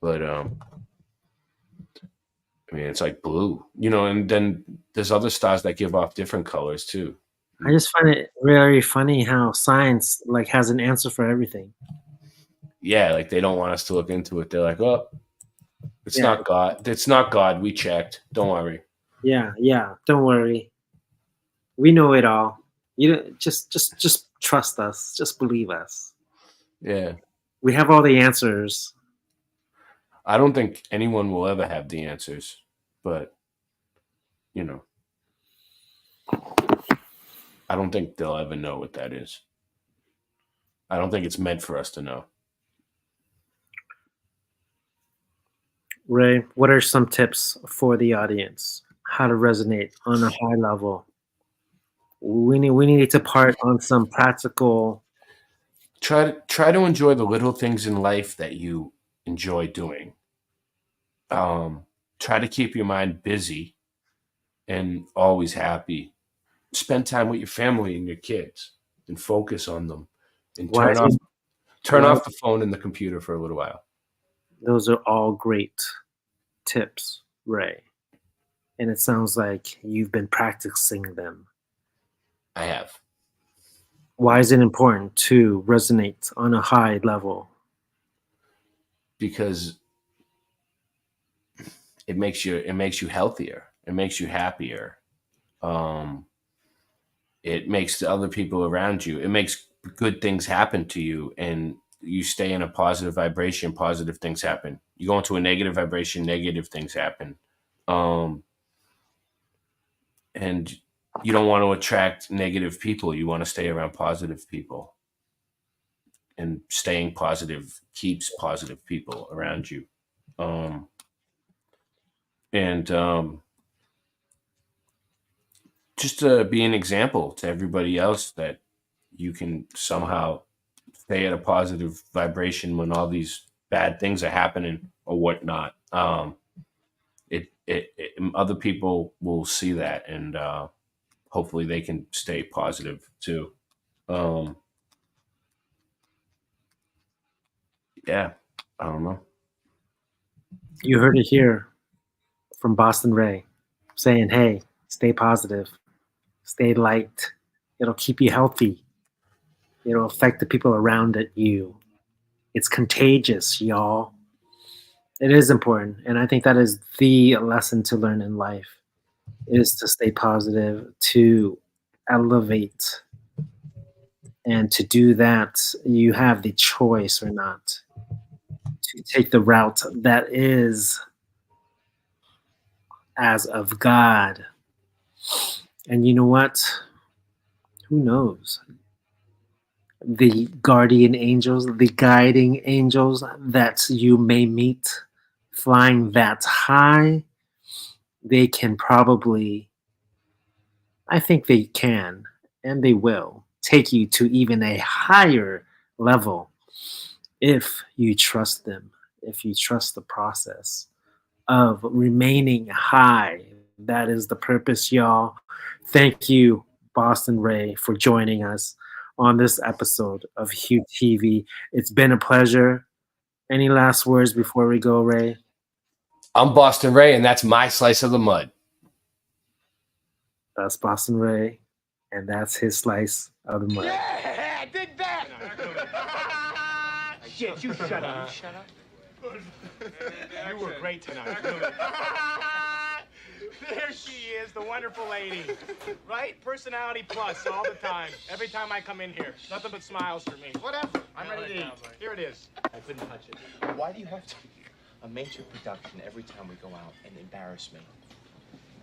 But, I mean, it's like blue, you know, and then there's other stars that give off different colors too. I just find it very funny how science like has an answer for everything. Yeah, like they don't want us to look into it. They're like, oh, it's not God. It's not God. We checked. Don't worry. Yeah. Don't worry. We know it all. You just trust us. Just believe us. Yeah. We have all the answers. I don't think anyone will ever have the answers, but you know, I don't think they'll ever know what that is. I don't think it's meant for us to know. Ray, what are some tips for the audience? How to resonate on a high level? We need to part on some practical. Try to enjoy the little things in life that you enjoy doing. Try to keep your mind busy and always happy. Spend time with your family and your kids and focus on them, and turn off the phone and the computer for a little while. Those are all great tips, Ray. And it sounds like you've been practicing them. I have. Why is it important to resonate on a high level? Because it makes you healthier. It makes you happier. It makes the other people around you. It makes good things happen to you, and you stay in a positive vibration. Positive things happen. You go into a negative vibration. Negative things happen. And you don't want to attract negative people. You want to stay around positive people. And staying positive keeps positive people around you. Just to be an example to everybody else that you can somehow stay at a positive vibration when all these bad things are happening or whatnot. Other people will see that, and hopefully they can stay positive too. Yeah, I don't know. You heard it here from Boston Ray saying, hey, stay positive, stay light. It'll keep you healthy. It'll affect the people around you. It's contagious, y'all. It is important. And I think that is the lesson to learn in life, is to stay positive, to elevate. And to do that, you have the choice or not to take the route that is as of God. And you know what? Who knows? The guardian angels, the guiding angels that you may meet flying that high, they can probably, I think they can, and they will take you to even a higher level if you trust them, if you trust the process of remaining high. That is the purpose, y'all. Thank you, Boston Ray, for joining us on this episode of Hugh TV. It's been a pleasure. Any last words before we go, Ray? I'm Boston Ray, and that's my slice of the mud. That's Boston Ray, and that's his slice of the mud. Yeah, dig that. Shit, you shut up. You shut up. You were great tonight. There she is, the wonderful lady. Right? Personality plus all the time. Every time I come in here. Nothing but smiles for me. Whatever. I'm ready to eat. Here it is. I couldn't touch it. Why do you have to a major production every time we go out and embarrass me?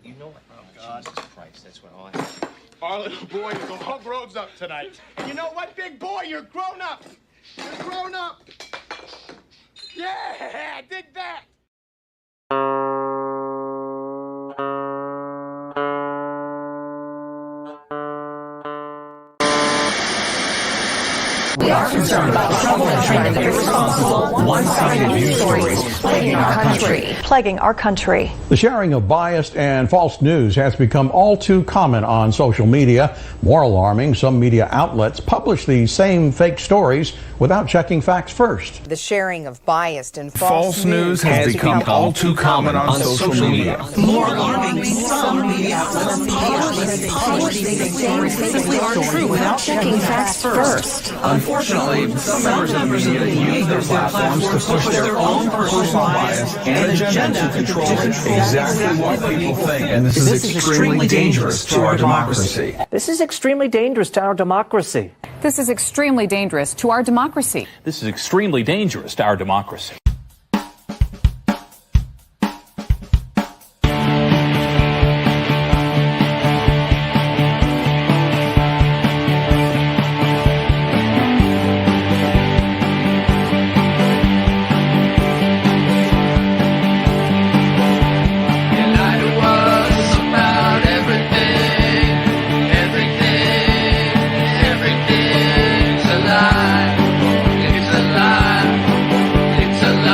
You know what? Oh, God. Jesus Christ, that's what all I have. Our little boy is all grown up tonight. And you know what, big boy? You're grown up. You're grown up. Yeah, dig that. We are concerned about trouble and trend of irresponsible, one-sided news stories plaguing our country. The sharing of biased and false news has become all too common on social media. More alarming, some media outlets publish these same fake stories without checking facts first. The sharing of biased and False news has become all too common on social media. More alarming, some media outlets publish these stories simply aren't true without checking facts first. Unfortunately, some members of the media use their platforms to push their own personal bias and agenda to control exactly what people think. And this is extremely dangerous to our democracy. This is extremely dangerous to our democracy. This is extremely dangerous to our democracy. This is extremely dangerous to our democracy. It's a lie.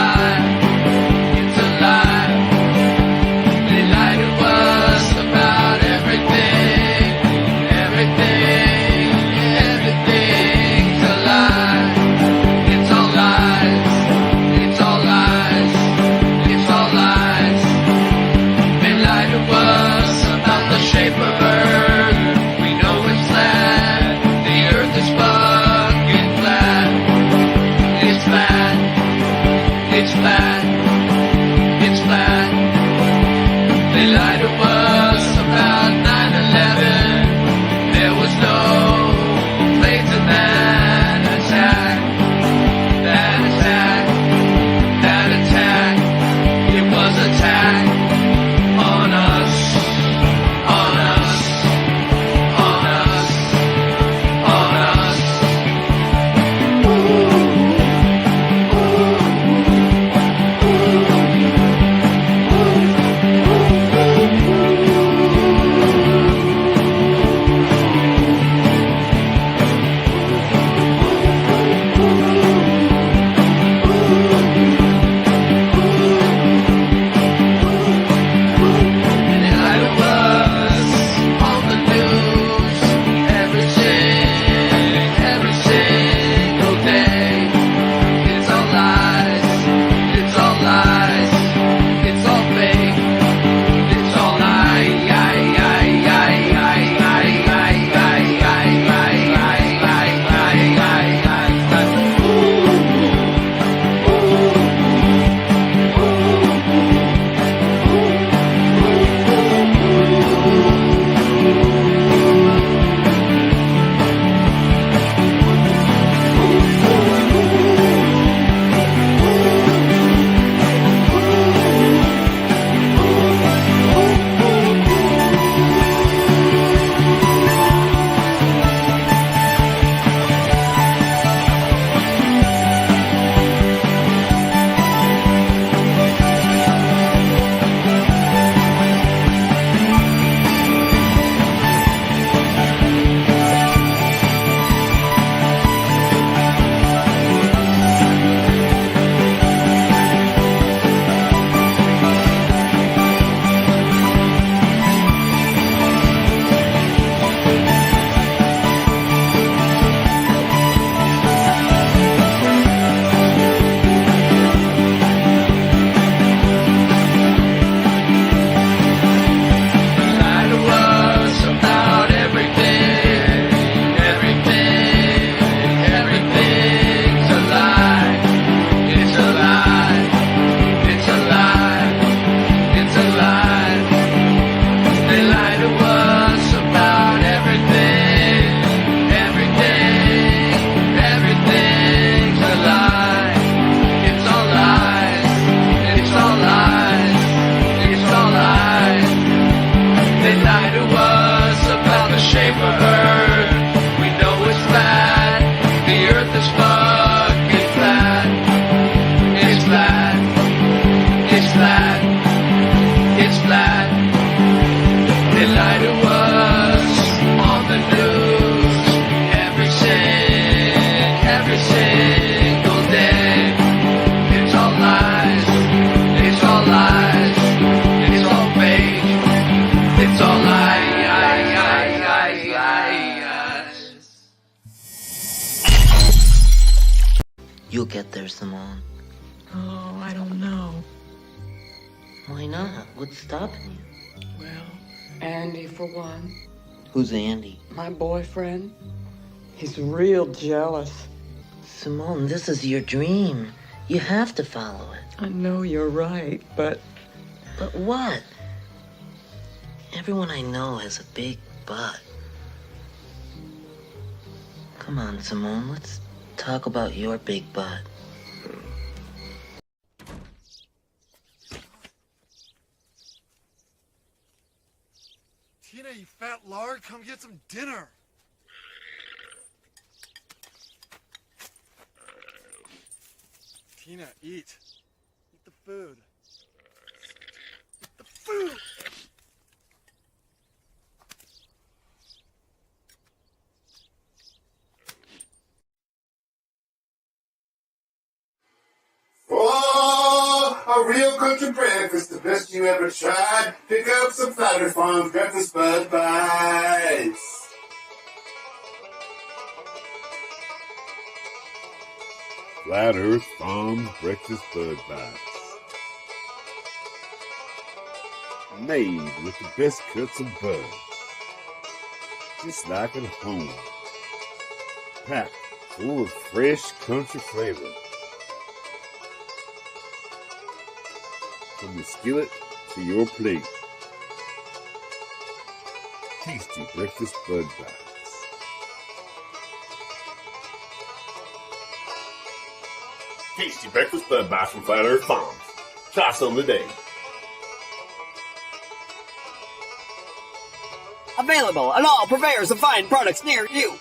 It's fucking flat. It's flat. It's flat. It's flat. They lie to us on the news every single day. It's all lies. It's all lies. It's all fake. It's all lies. You'll get there, Simone. Oh, I don't know. Why not? What's stopping you? Well, Andy, for one. Who's Andy? My boyfriend. He's real jealous. Simone, this is your dream. You have to follow it. I know you're right, but... But what? Everyone I know has a big butt. Come on, Simone, let's talk about your big butt. Tina, you fat lard, come get some dinner. Tina, eat. Eat the food. Eat the food! Oh, a real country breakfast, the best you ever tried. Pick up some Flat Earth Farms breakfast Bud Bites. Flat Earth Farms breakfast Bud Bites. Made with the best cuts of bud. Just like at home. Packed full of fresh country flavor. From the skillet to your plate. Tasty breakfast Bud Bites. Tasty breakfast Bud Bites from Flat Earth Farms. Try some today. Available at all purveyors of fine products near you.